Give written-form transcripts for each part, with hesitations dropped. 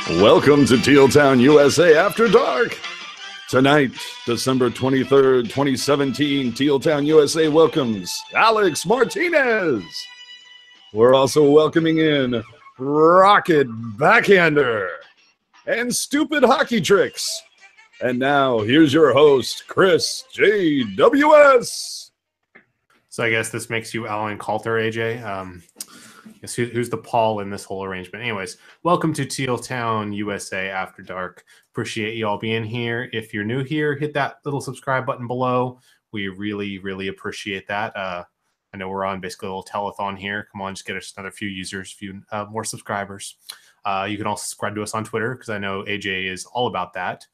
Welcome to Teal Town, USA After Dark. Tonight, December 23rd, 2017, Teal Town, USA welcomes Alex Martinez. We're also welcoming in Rocket Backhander and Stupid Hockey Tricks. And now, here's your host, ChrisJWS. So I guess this makes you Alan Coulter, AJ. Who's the Paul in this whole arrangement? Anyways, welcome to Teal Town, USA After Dark. Appreciate you all being here. If you're new here, hit that little subscribe button below. We really, really appreciate that. I know we're on basically a little telethon here. Come on, just get us another few users, few more subscribers. You can also subscribe to us on Twitter because I know AJ is all about that.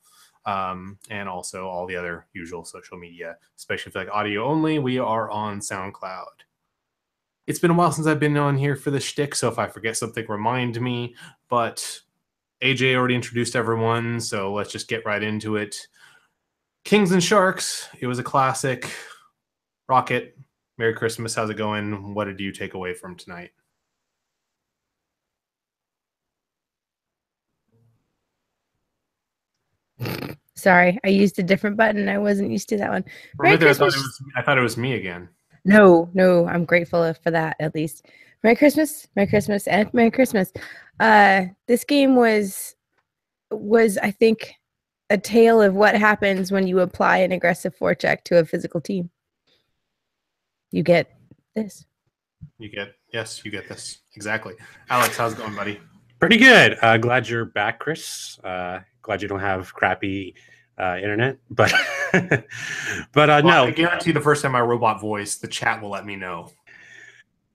And also all the other usual social media, especially if you like audio only. We are on SoundCloud. It's been a while since I've been on here for the shtick, so if I forget something, remind me. But AJ already introduced everyone, so let's just get right into it. Kings and Sharks, it was a classic. Rocket, Merry Christmas, how's it going? What did you take away from tonight? Sorry, I used a different button. I wasn't used to that one. I thought it was me again. No, I'm grateful for that at least. Merry Christmas, and Merry Christmas. This game was I think a tale of what happens when you apply an aggressive forecheck to a physical team. You get this. You get this. Exactly. Alex, how's it going, buddy? Pretty good. Glad you're back, Chris. Glad you don't have crappy internet, but no. I guarantee the first time I robot voice, the chat will let me know.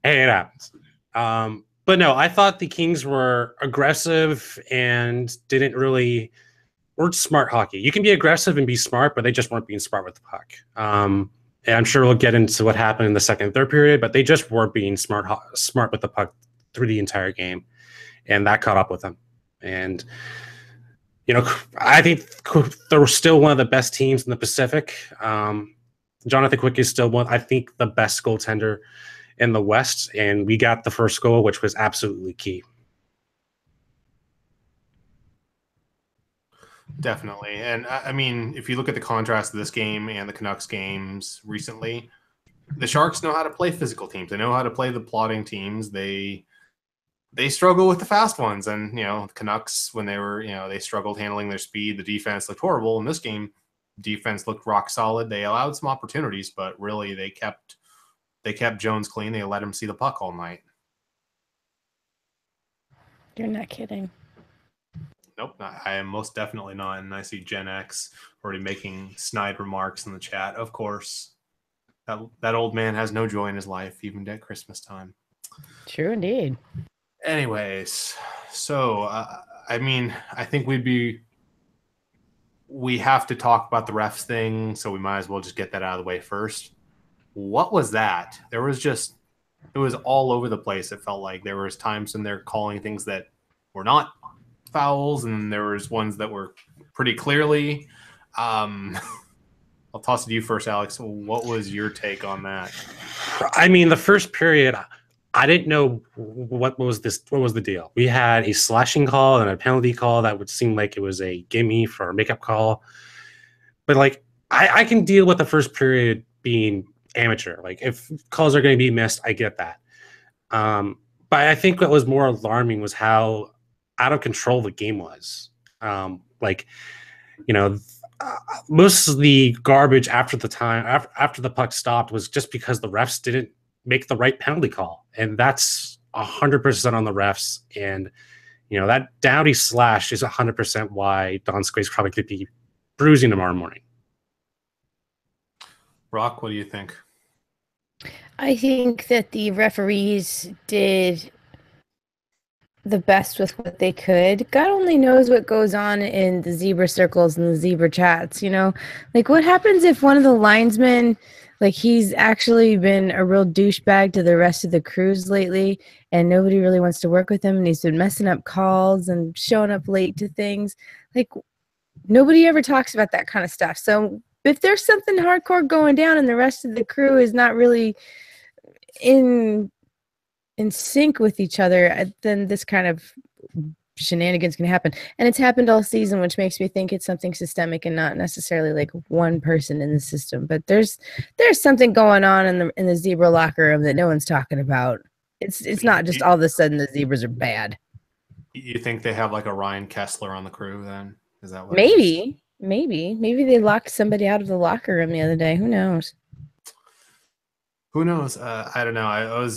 Hey, it happens. But no, I thought the Kings were aggressive and weren't smart hockey. You can be aggressive and be smart, but they just weren't being smart with the puck. And I'm sure we'll get into what happened in the second and third period, but they just weren't being smart with the puck through the entire game, and that caught up with them. And I think they're still one of the best teams in the Pacific. Jonathan Quick is still I think, the best goaltender in the West, and we got the first goal, which was absolutely key. Definitely. And I mean, if you look at the contrast of this game and the Canucks games recently, the Sharks know how to play physical teams. They know how to play the plodding teams. They struggle with the fast ones. And, the Canucks, when they were, they struggled handling their speed. The defense looked horrible. In this game, defense looked rock solid. They allowed some opportunities, but really they kept Jones clean. They let him see the puck all night. You're not kidding. Nope, I am most definitely not. And I see Gen X already making snide remarks in the chat. Of course, that old man has no joy in his life, even at Christmas time. True indeed. Anyways, so I mean, I think we have to talk about the refs thing, so we might as well just get that out of the way first. What was that? It was all over the place. It felt like there was times when they're calling things that were not fouls, and there was ones that were pretty clearly. I'll toss it to you first, Alex. What was your take on that? I mean, the first period, I didn't know what was the deal. We had a slashing call and a penalty call that would seem like it was a gimme for a makeup call. But I can deal with the first period being amateur. If calls are going to be missed, I get that. But I think what was more alarming was how out of control the game was. Most of the garbage after the puck stopped was just because the refs didn't make the right penalty call, and that's 100% on the refs. And that Doughty slash is 100% why Don Squay's probably could be bruising tomorrow morning. Rock, what do you think? I think that the referees did the best with what they could. God only knows what goes on in the zebra circles and the zebra chats, what happens if one of the linesmen, he's actually been a real douchebag to the rest of the crews lately, and nobody really wants to work with him, and he's been messing up calls and showing up late to things. Nobody ever talks about that kind of stuff. So if there's something hardcore going down and the rest of the crew is not really in sync with each other, then this kind of shenanigans can happen. And it's happened all season, which makes me think it's something systemic and not necessarily like one person in the system. But there's something going on in the zebra locker room that no one's talking about. It's not just all of a sudden the zebras are bad. You think they have like a Ryan Kessler on the crew then? Is that what maybe they locked somebody out of the locker room the other day? Who knows? Who knows? I don't know.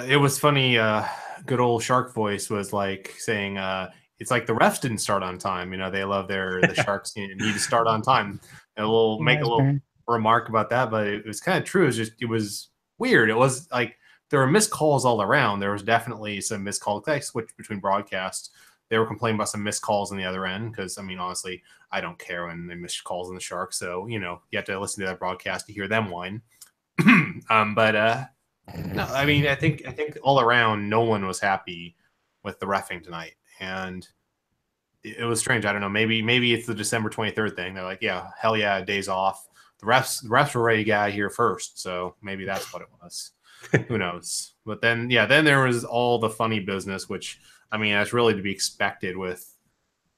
It was funny. Good old Shark voice was like saying, "It's like the refs didn't start on time." You know, they love the Sharks need to start on time. And we'll make a little remark about that, but it was kind of true. It was weird. It was like there were missed calls all around. There was definitely some missed calls. I switched between broadcasts. They were complaining about some missed calls on the other end because, I mean, honestly, I don't care when they miss calls on the Sharks. So, you know, you have to listen to that broadcast to hear them whine. No, I mean, I think all around, no one was happy with the reffing tonight, and it was strange. I don't know. Maybe it's the December 23rd thing. They're like, yeah, hell yeah, days off. The refs were ready to get out of here first, so maybe that's what it was. Who knows? But then there was all the funny business, which I mean, that's really to be expected with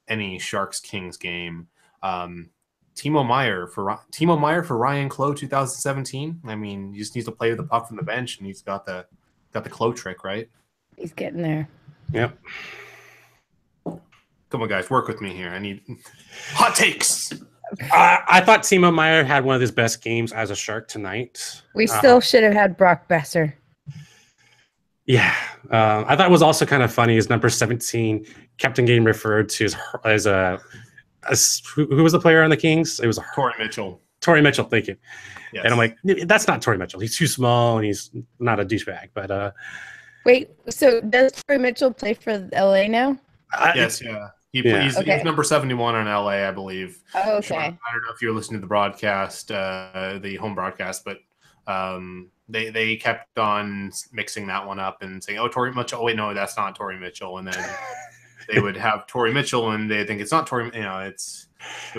any Sharks Kings game. Timo Meyer for Ryan Clough 2017. I mean, he just needs to play with the puck from the bench, and he's got the Clough trick, right? He's getting there. Yep. Come on, guys, work with me here. I need hot takes. I thought Timo Meyer had one of his best games as a Shark tonight. We still should have had Brock Besser. Yeah. I thought it was also kind of funny. His number 17 kept on getting referred to as who was the player on the Kings? It was Torrey Mitchell. Torrey Mitchell, thank you. Yes. And I'm like, that's not Torrey Mitchell. He's too small and he's not a douchebag. But wait, so does Torrey Mitchell play for LA now? Yes, yeah. He's number 71 on LA, I believe. Oh, okay. Sure. I don't know if you're listening to the broadcast, the home broadcast, but they kept on mixing that one up and saying, "Oh, Torrey Mitchell." Oh, wait, no, that's not Torrey Mitchell. And then they would have Torrey Mitchell, and they think it's not Torrey. You know, it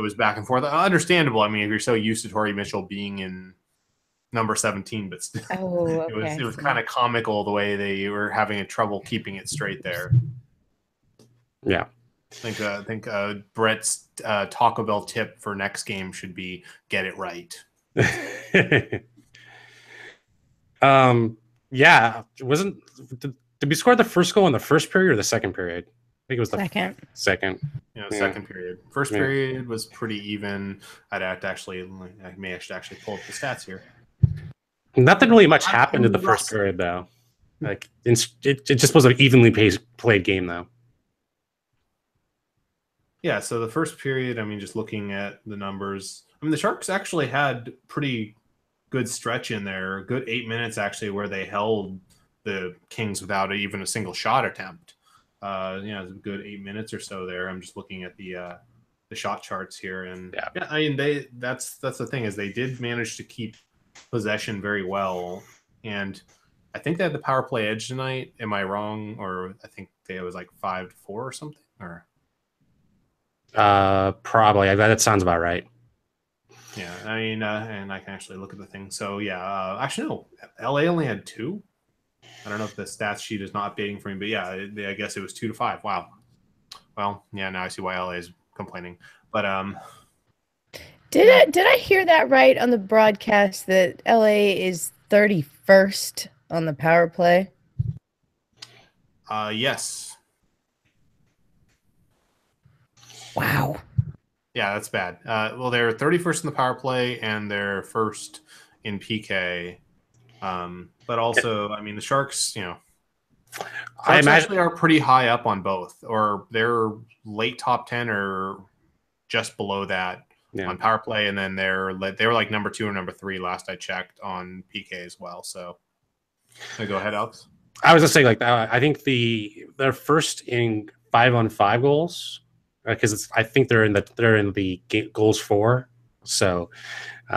was back and forth. Understandable. I mean, if you're so used to Torrey Mitchell being in number 17, but still, okay. it was kind of comical the way they were having trouble keeping it straight there. Yeah. I think Brett's Taco Bell tip for next game should be get it right. Yeah. Did we score the first goal in the first period or the second period? I think it was the second. Second period. First period was pretty even. I may actually pull up the stats here. Nothing really much happened in the first period, though. Like it just was an evenly played game, though. Yeah, so the first period, I mean, just looking at the numbers, I mean, the Sharks actually had pretty good stretch in there, a good 8 minutes actually, where they held the Kings without even a single shot attempt. A good 8 minutes or so there. I'm just looking at the shot charts here, and yeah, I mean, that's the thing is they did manage to keep possession very well, and I think they had the power play edge tonight. Am I wrong? Or I think it was like 5-4 or something, or. Probably. That sounds about right. Yeah, I mean, and I can actually look at the thing. So yeah, actually no, LA only had 2. I don't know if the stats sheet is not updating for me, but yeah, I guess it was 2-5. Wow. Well, yeah, now I see why LA is complaining. But did I hear that right on the broadcast that LA is 31st on the power play? Yes. Wow. Yeah, that's bad. Well, they're 31st in the power play and they're first in PK. But also, I mean, the Sharks, I imagine actually are pretty high up on both, or they're late top 10 or just below that on power play, and then they were like number 2 or number 3 last I checked on PK as well. So, go ahead, Alex. I was just saying, like, I think they're first in 5-on-5 goals. Because I think they're in the goals for, so they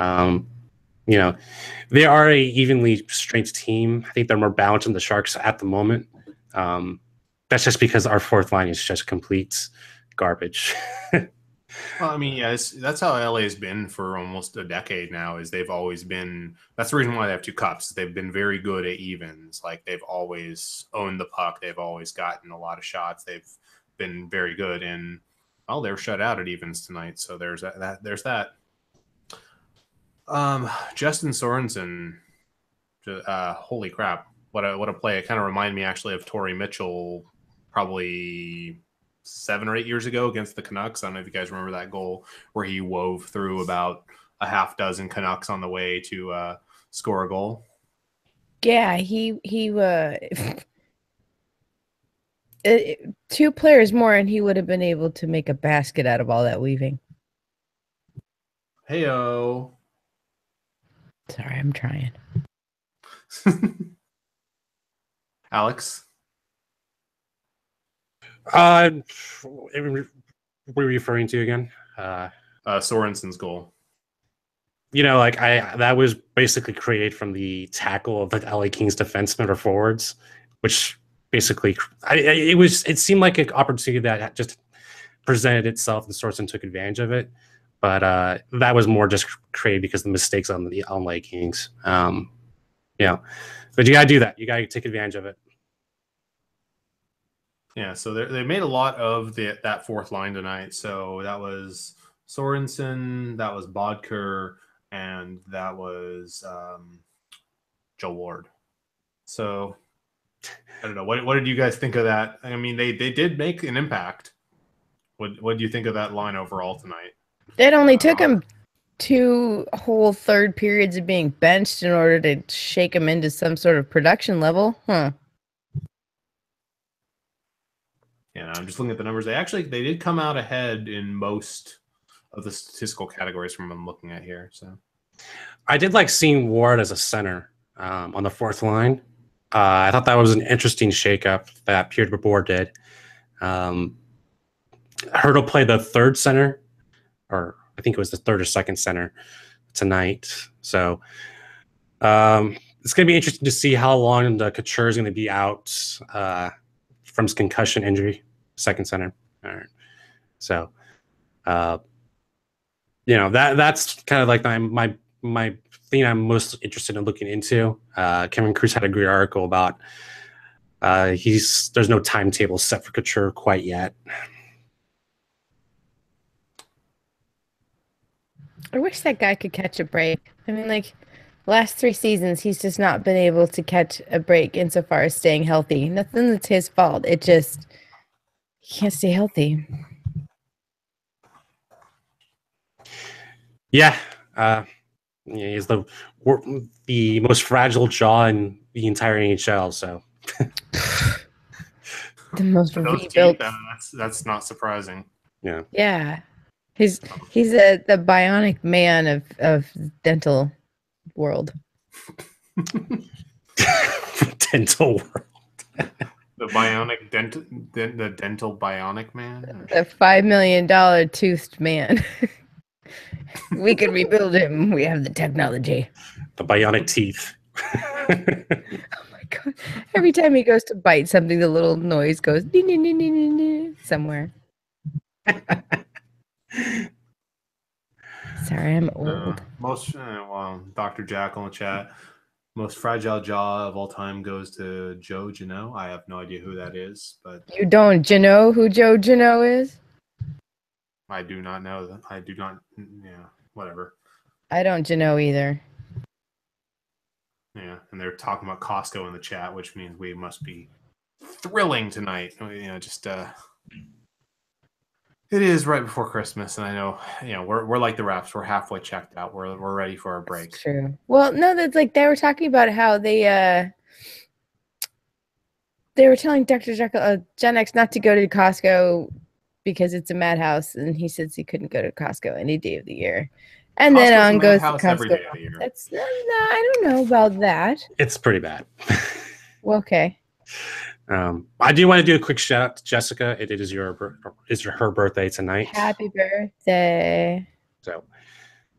are a evenly strength team. I think they're more balanced than the Sharks at the moment. That's just because our fourth line is just complete garbage. Well, I mean, yeah, that's how LA has been for almost a decade now. Is they've always been. That's the reason why they have 2 cups. They've been very good at evens. Like they've always owned the puck. They've always gotten a lot of shots. They've been very good. And they were shut out at evens tonight, so there's that. There's that. Justin Sorensen, holy crap! What a play! It kind of reminded me actually of Torrey Mitchell, probably 7 or 8 years ago against the Canucks. I don't know if you guys remember that goal where he wove through about a half dozen Canucks on the way to score a goal. Yeah, he 2 players more, and he would have been able to make a basket out of all that weaving. Heyo. Sorry, I'm trying. Alex? What are we referring to again? Sorensen's goal. That was basically created from the tackle of the LA Kings defensemen or forwards, which basically it seemed like an opportunity that just presented itself and Sorensen took advantage of it. But that was more just created because of the mistakes on the LA Kings. But you got to do that. You got to take advantage of it. Yeah, so they made a lot of that fourth line tonight. So that was Sorensen, that was Bodker, and that was Joe Ward. So I don't know. What did you guys think of that? I mean, they did make an impact. What do you think of that line overall tonight? It only took him 2 whole third periods of being benched in order to shake him into some sort of production level, huh? Yeah, I'm just looking at the numbers. They did come out ahead in most of the statistical categories from what I'm looking at here. So I did like seeing Ward as a center on the fourth line. I thought that was an interesting shakeup that Pierre DeBoer did. Hurdle played the third center, or I think it was the third or second center tonight. So it's going to be interesting to see how long the Couture is going to be out from his concussion injury, second center. All right. So, that's kind of like my thing I'm most interested in looking into. Kevin Cruz had a great article about there's no timetable set for Couture quite yet. I wish that guy could catch a break. I mean, like, last 3 seasons, he's just not been able to catch a break insofar as staying healthy. Nothing that's his fault. It just, he can't stay healthy. Yeah. He's the most fragile jaw in the entire NHL, so. The most rebuilt. That's not surprising. Yeah. Yeah. He's the bionic man of dental world. Dental world. The bionic the dental bionic man. The $5 million toothed man. We can rebuild him. We have the technology. The bionic teeth. Oh my god! Every time he goes to bite something, the little noise goes somewhere. Sorry, I'm old. Dr. Jack on the chat. Most fragile jaw of all time goes to Joe Janot. I have no idea who that is, but you don't know who Joe Janot is? I do not know that. I do not. Yeah, whatever. I don't know either. Yeah, and they're talking about Costco in the chat, which means we must be thrilling tonight. It is right before Christmas, and I know, we're like the Raps. We're halfway checked out. We're ready for our break. That's true. Well, no, that's like they were talking about how they were telling Dr. Jekyll, Gen X not to go to Costco because it's a madhouse, and he says he couldn't go to Costco any day of the year. And Costco's then on goes to Costco. every day of the year. That's no, I don't know about that. It's pretty bad. Well, okay. I do want to do a quick shout out to Jessica. It is her birthday tonight. Happy birthday. So,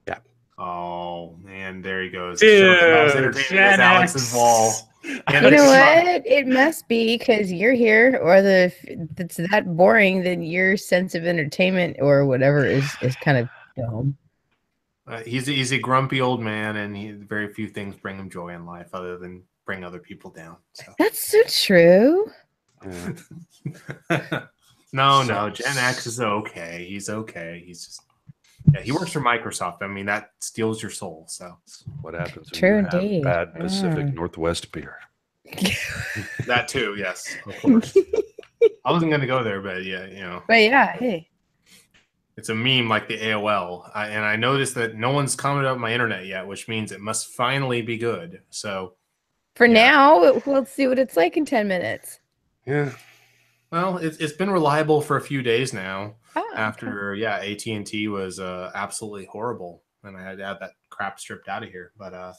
yeah. Oh man, there he goes. Dude, Alex's wall. And you know what? It must be because you're here, or it's that boring. Then your sense of entertainment or whatever is kind of dumb. He's a grumpy old man, and very few things bring him joy in life other than bring other people down. So. That's so true. No. Gen X is okay. He's okay. He's just he works for Microsoft. I mean, that steals your soul. So What happens when True you have indeed. bad Pacific Northwest beer? that too, yes, of course. I wasn't going to go there, but yeah, But yeah, hey. It's a meme like the AOL. And I noticed that no one's commented on my internet yet, which means it must finally be good. So For now, we'll see what it's like in 10 minutes. Yeah. Well, it's been reliable for a few days now. After okay. AT&T was absolutely horrible, and I had to have that crap stripped out of here. But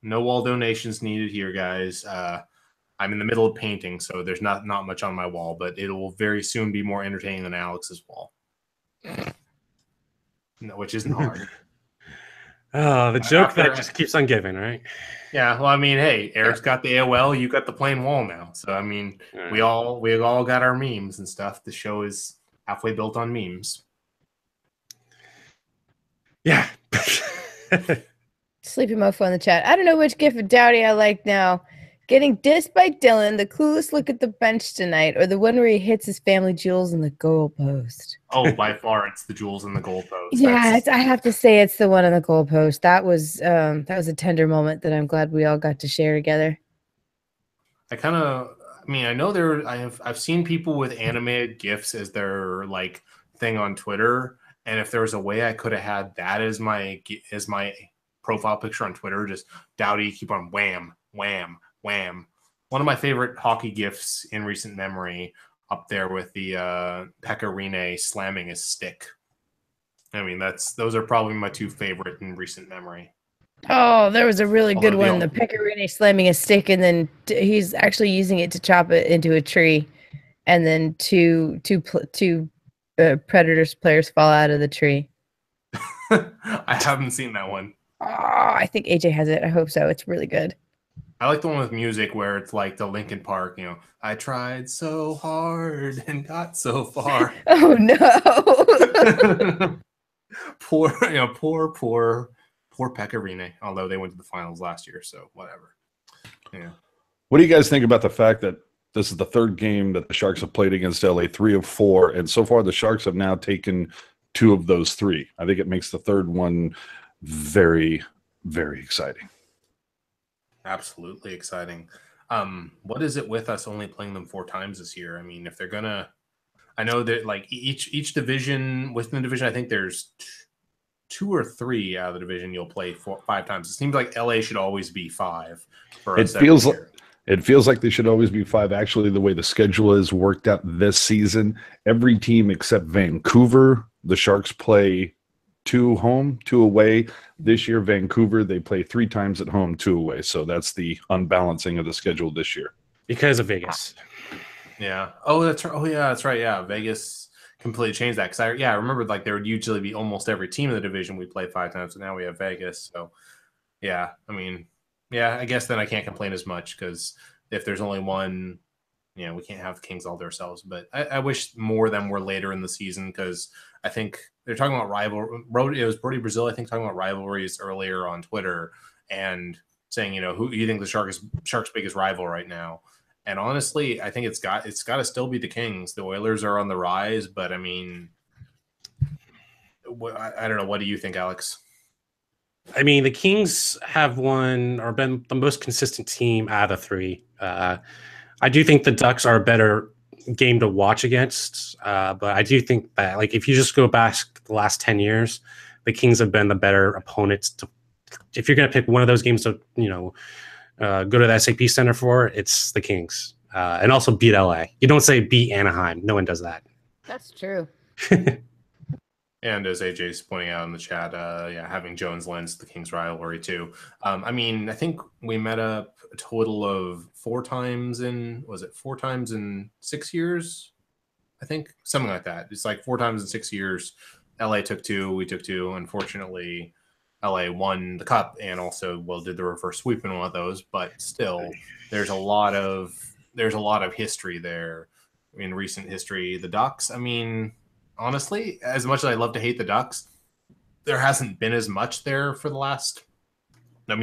no wall donations needed here, guys. I'm in the middle of painting, so there's not much on my wall, but it will very soon be more entertaining than Alex's wall. No, which isn't hard. Oh, the joke that just keeps on giving, right? Yeah, well, I mean, hey, Eric's got the AOL, you got the plain wall now. So I mean, we all got our memes and stuff. The show is halfway built on memes. Yeah. Sleepy Mofo in the chat. I don't know which gift of Dowdy I like now. Getting dissed by Dylan, the coolest look at the bench tonight, or the one where he hits his family jewels in the goalpost. Oh, by far, it's the jewels in the goalpost. Yeah, I have to say it's the one on the goalpost. That was a tender moment that I'm glad we all got to share together. I know I've seen people with animated GIFs as their like thing on Twitter, and if there was a way I could have had that as my profile picture on Twitter, just Dowdy keep on wham, wham, wham. One of my favorite hockey GIFs in recent memory, up there with the Pekka Rinne slamming his stick. I mean, those are probably my two favorite in recent memory. Oh, there was a really good one. The Pekka Rinne slamming a stick, and then he's actually using it to chop it into a tree, and then two Predators players fall out of the tree. I haven't seen that one. Oh, I think AJ has it. I hope so. It's really good. I like the one with music where it's like the Linkin Park, I tried so hard and got so far. Oh no. Poor Pekka Rinne, although they went to the finals last year, so whatever. Yeah. What do you guys think about the fact that this is the third game that the Sharks have played against LA, 3 of 4, and so far the Sharks have now taken 2 of those 3. I think it makes the third one very, very exciting. Absolutely exciting. What is it with us only playing them 4 times this year? I mean, if they're gonna, I know that like each division within the division, I think there's 2 or 3 out of the division you'll play 5 times. It seems like LA should always be 5 for us. It feels like they should always be 5. Actually, the way the schedule is worked out this season, every team except Vancouver, the Sharks play 2 home, 2 away. This year, Vancouver, they play 3 times at home, 2 away. So that's the unbalancing of the schedule this year. Because of Vegas. Yeah. Oh, that's right. Oh, yeah, that's right. Yeah, Vegas completely changed that. Because I remember like there would usually be almost every team in the division we play 5 times, but now we have Vegas. So, yeah, I mean, yeah, I guess then I can't complain as much because if there's only one, we can't have the Kings all to ourselves. But I wish more of them were later in the season because I think they're talking about rivalry. It was Brody Brazil, I think, talking about rivalries earlier on Twitter and saying, who you think the Sharks' biggest rival right now. And honestly, I think it's got to still be the Kings. The Oilers are on the rise, but I mean, I don't know. What do you think, Alex? I mean, the Kings have won or been the most consistent team out of 3. I do think the Ducks are a better game to watch against, but I do think that, like, if you just go back the last 10 years, the Kings have been the better opponents. If you're going to pick one of those games to, go to the SAP Center for, it's the Kings, and also beat LA. You don't say beat Anaheim. No one does that. That's true. And as AJ's pointing out in the chat, having Jones lends the Kings rivalry too. I mean, I think we met up a total of 4 times in 6 years? I think something like that. It's like 4 times in 6 years. LA took 2, we took 2. Unfortunately, LA won the cup and also did the reverse sweep in one of those, but still there's a lot of history there in recent history. The Ducks, I mean, honestly, as much as I love to hate the Ducks, there hasn't been as much there for the last,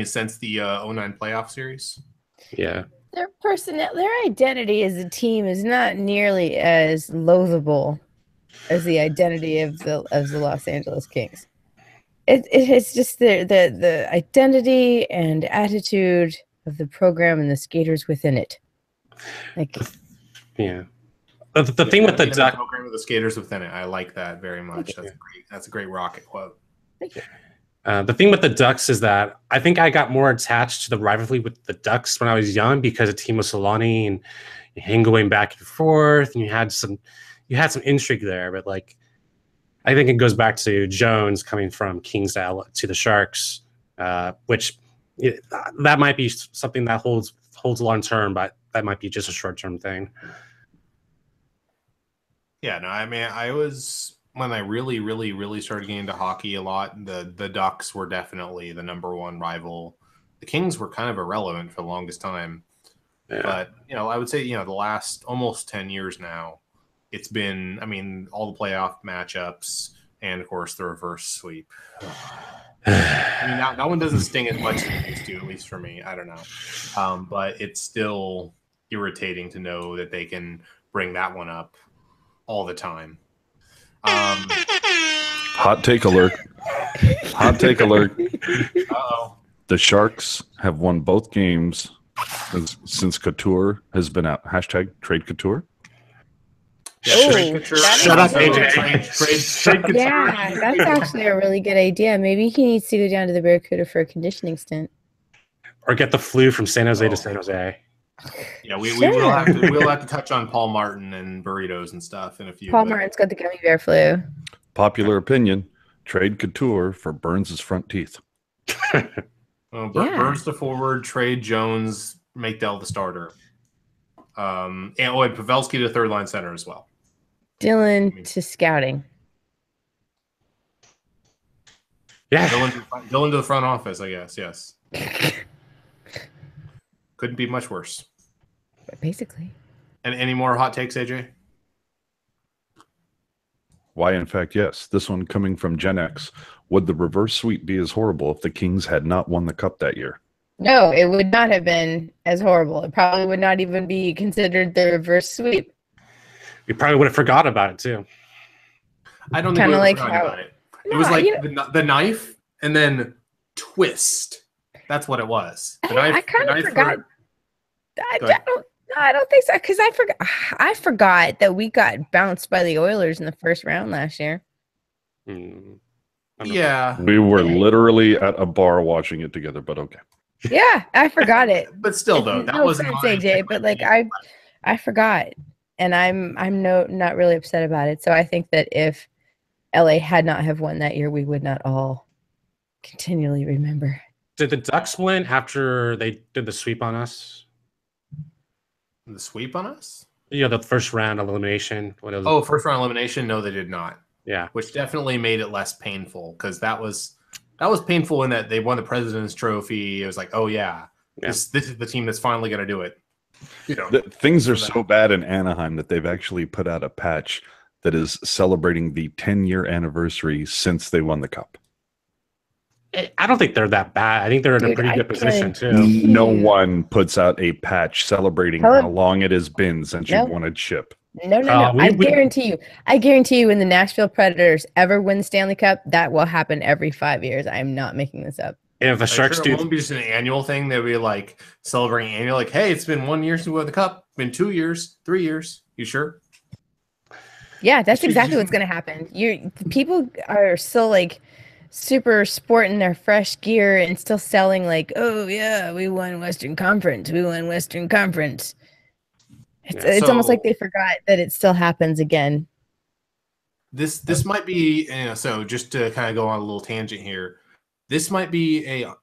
since the 09 playoff series. Yeah. Their personnel, their identity as a team is not nearly as loathable as the identity of the Los Angeles Kings. It is just the identity and attitude of the program and the skaters within it. Like, yeah. The thing with the Ducks, program with the skaters within it, I like that very much. That's a great Rocket quote. thank you. The thing with the Ducks is that I think I got more attached to the rivalry with the Ducks when I was young because the team was Solani and hang going back and forth, and you had some intrigue there. But like, I think it goes back to Jones coming from Kings to the Sharks, which that might be something that holds long term, but that might be just a short term thing. Yeah, no, I mean, when I really, really, really started getting into hockey a lot, the Ducks were definitely the number one rival. The Kings were kind of irrelevant for the longest time. Yeah. But, I would say, the last almost 10 years now, it's been, all the playoff matchups and, of course, the reverse sweep. That one doesn't sting as much as it used to, at least for me. I don't know. But it's still irritating to know that they can bring that one up all the time. Hot take alert. Hot take alert. Uh-oh. The Sharks have won both games since Couture has been out. Hashtag trade Couture. Yeah, shut up, AJ. Trade Yeah, that's actually a really good idea. Maybe he needs to go down to the Barracuda for a conditioning stint. Or get the flu from San Jose to San Jose. Yeah, we'll have to touch on Paul Martin and burritos and stuff in a few. Paul Martin's got the gummy bear flu. Popular opinion: trade Couture for Burns' front teeth. Burns the forward, trade Jones, make Dell the starter. And Pavelski to third line center as well. Dylan to scouting. Yeah, Dylan to the front office, I guess. Yes. Couldn't be much worse. Basically. And any more hot takes, AJ? Why, in fact, yes. This one coming from Gen X. Would the reverse sweep be as horrible if the Kings had not won the cup that year? No, it would not have been as horrible. It probably would not even be considered the reverse sweep. We probably would have forgot about it, too. I don't think we would have forgotten about it. It was like the knife and then twist. That's what it was. I kind of forgot. I don't think so, because I forgot that we got bounced by the Oilers in the first round last year. Yeah. We were literally at a bar watching it together, but okay. Yeah, I forgot it. But still, though, that wasn't AJ. But like, I forgot, and I'm not really upset about it. So I think that if LA had not have won that year, we would not all continually remember. Did the Ducks win after they did the sweep on us? The sweep on us? Yeah, the first round elimination. First round elimination? No, they did not. Yeah, which definitely made it less painful because that was painful in that they won the President's Trophy. It was like, oh yeah. This is the team that's finally going to do it. Things are so bad in Anaheim that they've actually put out a patch that is celebrating the 10-year anniversary since they won the cup. I don't think they're that bad. I think they're in a pretty good position, too. No one puts out a patch celebrating how long it has been since you won a chip. No. I guarantee you when the Nashville Predators ever win the Stanley Cup, that will happen every 5 years. I am not making this up. And if the Sharks do, it won't be just an annual thing. They'll be like celebrating annual, like, hey, it's been 1 year since we won the cup. It's been 2 years, 3 years. You sure? Yeah, that's exactly what's going to happen. People are still like super sporting their fresh gear and still selling like, oh yeah, we won Western Conference. It's almost like they forgot that it still happens again. This might be, so just to kind of go on a little tangent here, this might be a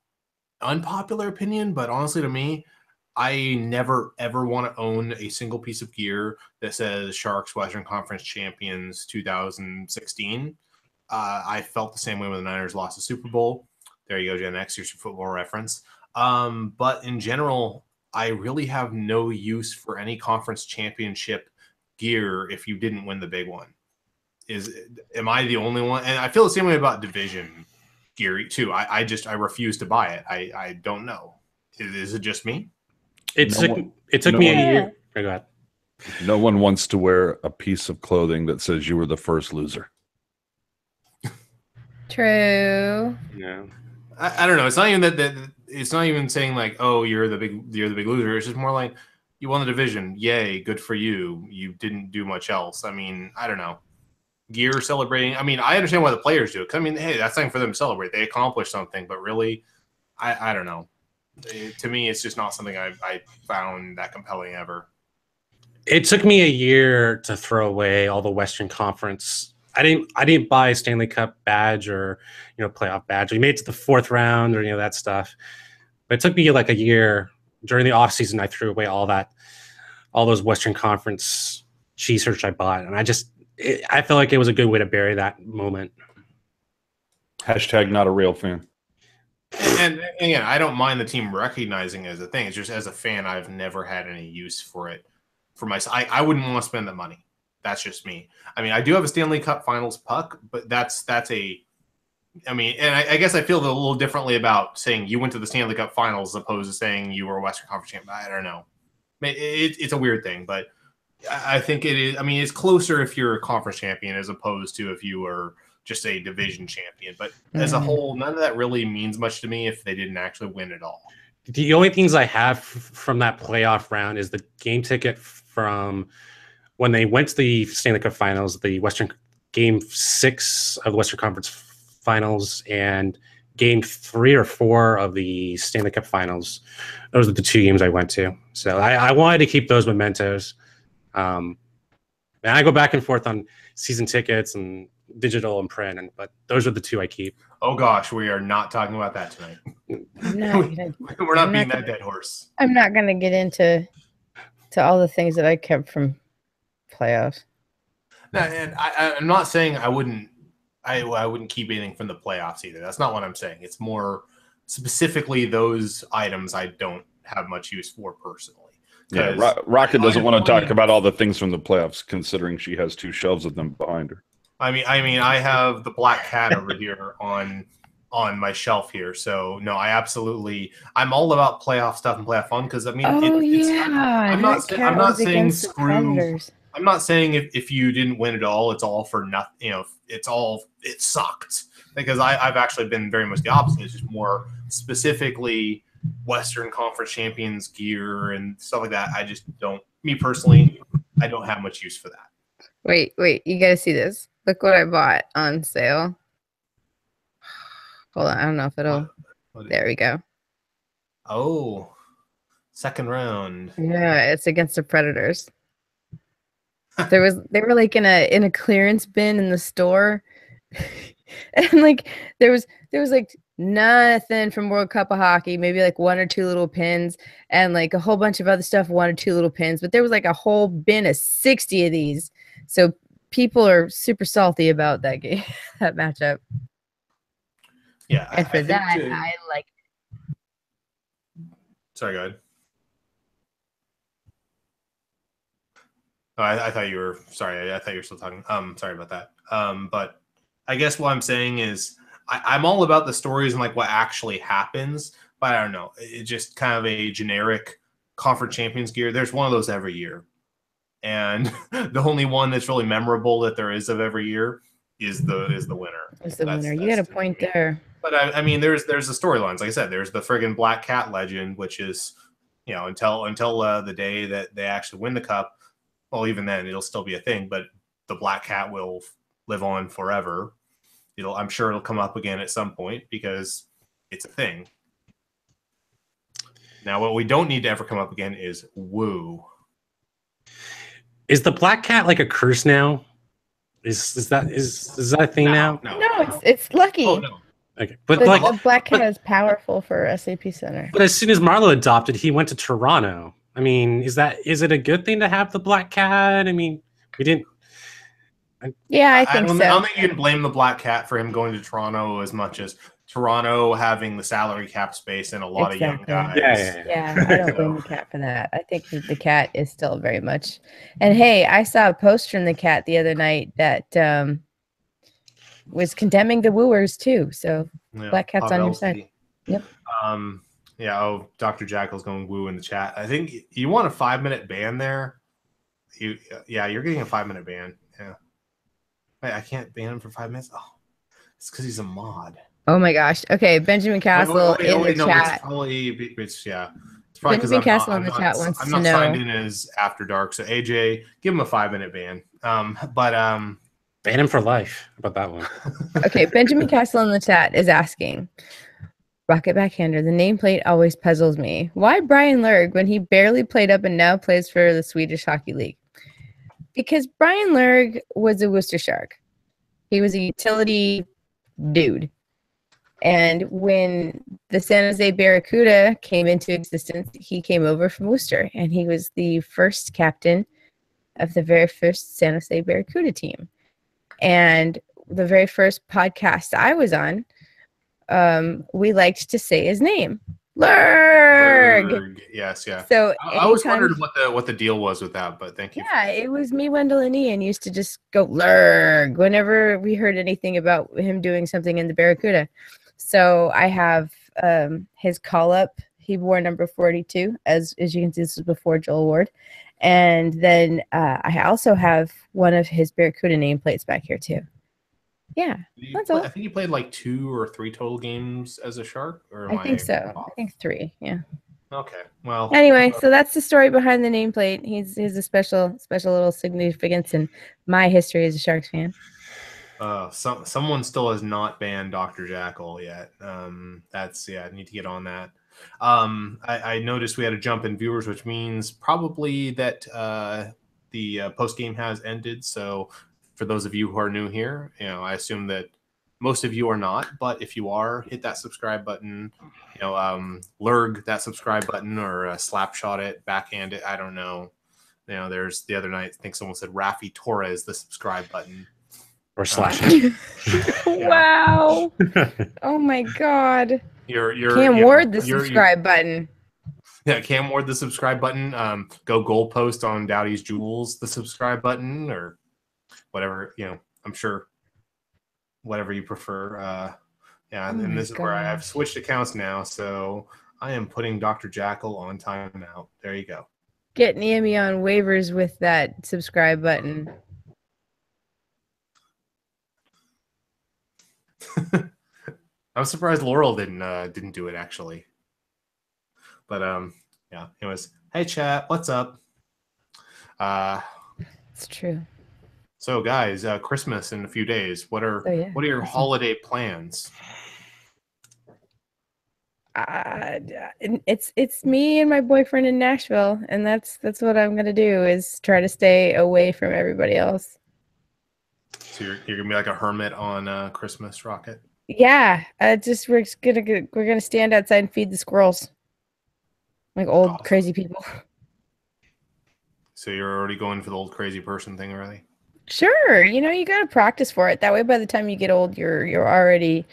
unpopular opinion, but honestly to me, I never ever want to own a single piece of gear that says Sharks Western Conference Champions 2016. I felt the same way when the Niners lost the Super Bowl. There you go, Gen X, here's your football reference. But in general, I really have no use for any conference championship gear if you didn't win the big one. Am I the only one? And I feel the same way about division gear too. I refuse to buy it. I don't know. Is it just me? It took me a year. Oh, go ahead. No one wants to wear a piece of clothing that says you were the first loser. True. Yeah. I don't know. It's not even that. It's not even saying like, oh, you're the big loser. It's just more like you won the division. Yay, good for you. You didn't do much else. I mean, I don't know. Gear celebrating. I mean, I understand why the players do it. 'Cause, I mean, hey, that's something for them to celebrate. They accomplished something. But really, I don't know. To me, it's just not something I found that compelling ever. It took me a year to throw away all the Western Conference. I didn't buy a Stanley Cup badge or playoff badge. We made it to the 4th round or that stuff. But it took me like a year. During the offseason, I threw away all those Western Conference cheese shirts I bought, and I felt like it was a good way to bury that moment. Hashtag not a real fan. And again, I don't mind the team recognizing it as a thing. It's just as a fan, I've never had any use for it. For myself, I wouldn't want to spend the money. That's just me. I mean, I do have a Stanley Cup Finals puck, but that's a. I mean, and I guess I feel a little differently about saying you went to the Stanley Cup Finals as opposed to saying you were a Western Conference champion. I don't know. It's a weird thing, but I think it is. I mean, it's closer if you're a conference champion as opposed to if you were just a division champion. But as a whole, none of that really means much to me if they didn't actually win it all. The only things I have from that playoff round is the game ticket from when they went to the Stanley Cup Finals, the Western Game 6 of the Western Conference Finals, and Game 3 or 4 of the Stanley Cup Finals. Those are the 2 games I went to. So I wanted to keep those mementos. And I go back and forth on season tickets and digital and print, but those are the 2 I keep. Oh gosh, we are not talking about that tonight. We're not being that dead horse. I'm not going to get into all the things that I kept from playoffs. No, and I'm not saying I wouldn't keep anything from the playoffs either. That's not what I'm saying. It's more specifically those items I don't have much use for personally. Yeah, Rocket doesn't want to talk about all the things from the playoffs, considering she has 2 shelves of them behind her. I mean, I have the Black Cat over here on my shelf here. So no, I'm all about playoff stuff and playoff fun because I mean, I'm not saying screw. I'm not saying if you didn't win it all, it's all for nothing. It sucked because I've actually been very much the opposite. It's just more specifically Western Conference champions gear and stuff like that. I just don't. Me personally, I don't have much use for that. Wait! You got to see this. Look what I bought on sale. Hold on, I don't know if it'll. There we go. Oh, second round. Yeah, it's against the Predators. They were like in a clearance bin in the store, and like there was like nothing from World Cup of Hockey, maybe like 1 or 2 little pins, and like a whole bunch of other stuff, 1 or 2 little pins. But there was like a whole bin of 60 of these. So people are super salty about that game, that matchup. Yeah, and for that, I like. Sorry, go ahead. Oh, I thought you were sorry. I thought you were still talking. Sorry about that. But I guess what I'm saying is I'm all about the stories and like what actually happens. But I don't know. It's just kind of a generic conference champions gear. There's one of those every year, and the only one that's really memorable that there is of every year is the winner. Is the winner? You got a point there. But I mean, there's the storylines. Like I said, there's the friggin' Black Cat legend, which is until the day that they actually win the cup. Well, even then, it'll still be a thing, but the Black Cat will live on forever. I'm sure it'll come up again at some point because it's a thing. Now, what we don't need to ever come up again is woo. Is the Black Cat like a curse now? Is that a thing now? No, it's lucky. Oh, no. Okay, but the Black Cat is powerful for SAP Center. But as soon as Marlo adopted, he went to Toronto. I mean, is it a good thing to have the Black Cat? I mean, we didn't. Yeah, I think so. I don't think you can blame the Black Cat for him going to Toronto as much as Toronto having the salary cap space and a lot of young guys. Yeah, I don't blame the Cat for that. I think that the Cat is still very much. And hey, I saw a post from the Cat the other night that was condemning the Wooers too. So Black Cat's on your side. Yep. Yeah. Oh, Dr. Jackal's going woo in the chat. I think you want a 5-minute ban there. Yeah, you're getting a 5-minute ban. Yeah. Wait, I can't ban him for 5 minutes. Oh, it's because he's a mod. Oh my gosh. Okay, Benjamin Castle in the chat. It's probably it's probably because Benjamin Castle in the chat wants I'm to not know. signed in as After Dark. So AJ, give him a 5-minute ban. Ban him for life. How about that one? Okay, Benjamin Castle in the chat is asking, Rocket Backhander, the nameplate always puzzles me. Why Brian Lerg when he barely played up and now plays for the Swedish Hockey League? Because Brian Lerg was a Worcester Shark. He was a utility dude. And when the San Jose Barracuda came into existence, he came over from Worcester, and he was the first captain of the very first San Jose Barracuda team. And the very first podcast I was on, we liked to say his name, Lerg. Yes, yeah. So I always wondered what the deal was with that, but thank you. Yeah, it was me, Wendell, and Ian used to just go Lerg whenever we heard anything about him doing something in the Barracuda. So I have his call up. He wore number 42, as you can see. This was before Joel Ward, and then I also have one of his Barracuda nameplates back here too. Yeah, that's all. I think you played like 2 or 3 total games as a Shark, or I think so. I think 3. Yeah. Okay. Well. Anyway, so that's the story behind the nameplate. He's a special little significance in my history as a Sharks fan. Someone still has not banned Dr. Jackal yet. I need to get on that. I noticed we had a jump in viewers, which means probably that the post game has ended. So for those of you who are new here, I assume that most of you are not, but if you are, hit that subscribe button. Lurg that subscribe button, or slapshot it, backhand it. I don't know. There's the other night. I think someone said Rafi Torres the subscribe button. Or slash it. Wow. Oh my God. You're Cam Ward the subscribe button. Yeah, Cam Ward the subscribe button. Go goalpost on Dowdy's Jewels the subscribe button, or whatever. I'm sure whatever you prefer. And this is where I've switched accounts now, so I am putting Dr. Jackal on timeout. There you go. Get Niemi on waivers with that subscribe button. I'm surprised Laurel didn't do it actually. But anyways, hey chat, what's up? It's true. So guys, Christmas in a few days. What are your holiday plans? It's me and my boyfriend in Nashville, and that's what I'm gonna do, is try to stay away from everybody else. So you're gonna be like a hermit on Christmas, Rocket? Yeah, we're gonna stand outside and feed the squirrels, like old crazy people. So you're already going for the old crazy person thing already? Sure, you gotta practice for it. That way, by the time you get old, you're already,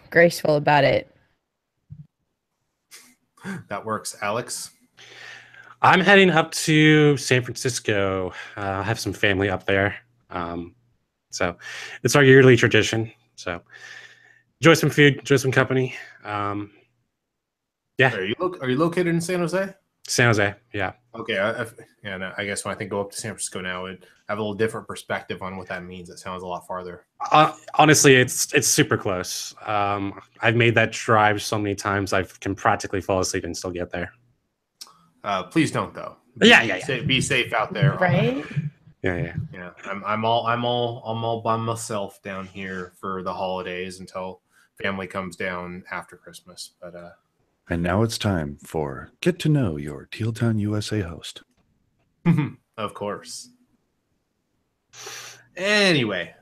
graceful about it. That works, Alex. I'm heading up to San Francisco. I have some family up there. So it's our yearly tradition. So enjoy some food, enjoy some company. Yeah. Are you located in San Jose? San Jose, yeah. Okay, I guess when I think go up to San Francisco now, I have a little different perspective on what that means. It sounds a lot farther. Honestly, it's super close. I've made that drive so many times I can practically fall asleep and still get there. Please don't though. Be safe out there. Right. Yeah. I'm all by myself down here for the holidays until family comes down after Christmas. But and now it's time for Get to Know Your Teal Town USA host. Of course. Anyway,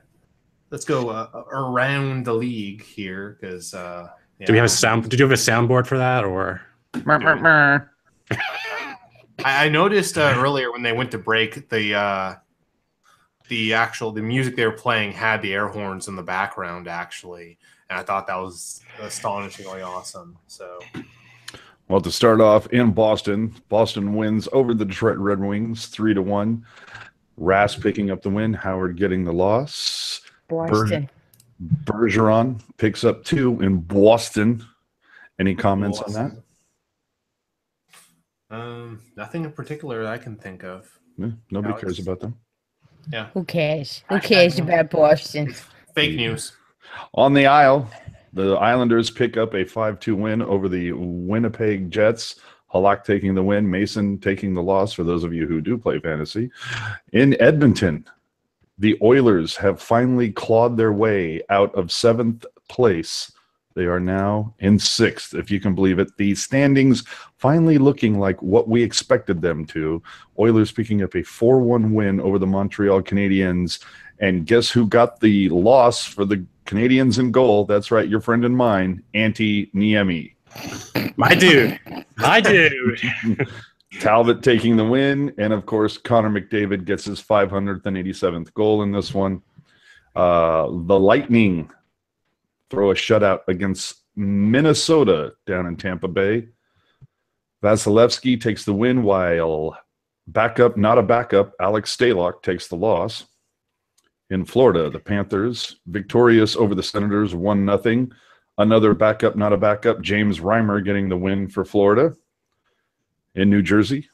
let's go around the league here because. Do we have a sound? Did you have a soundboard for that, or? I noticed earlier when they went to break, the music they were playing had the air horns in the background actually, and I thought that was astonishingly awesome. So. Well, to start off in Boston wins over the Detroit Red Wings 3-1. Rass picking up the win, Howard getting the loss. Boston. Bergeron picks up 2 in Boston. Any comments on that? Nothing in particular that I can think of. Yeah, nobody Alex? cares about them. Yeah. Who cares? Who Hashtag cares no. about Boston? Fake news. On the aisle, the Islanders pick up a 5-2 win over the Winnipeg Jets. Halak taking the win, Mason taking the loss for those of you who do play fantasy. In Edmonton, the Oilers have finally clawed their way out of 7th place. They are now in 6th, if you can believe it. The standings finally looking like what we expected them to. Oilers picking up a 4-1 win over the Montreal Canadiens. And guess who got the loss for the Canadiens in goal? That's right, your friend and mine, Antti Niemi. My dude. Talbot taking the win, and of course, Connor McDavid gets his 587th goal in this one. The Lightning throw a shutout against Minnesota down in Tampa Bay. Vasilevsky takes the win, while not a backup, Alex Stalock takes the loss. In Florida, the Panthers victorious over the Senators 1-0. Another backup, not a backup, James Reimer getting the win for Florida. In New Jersey,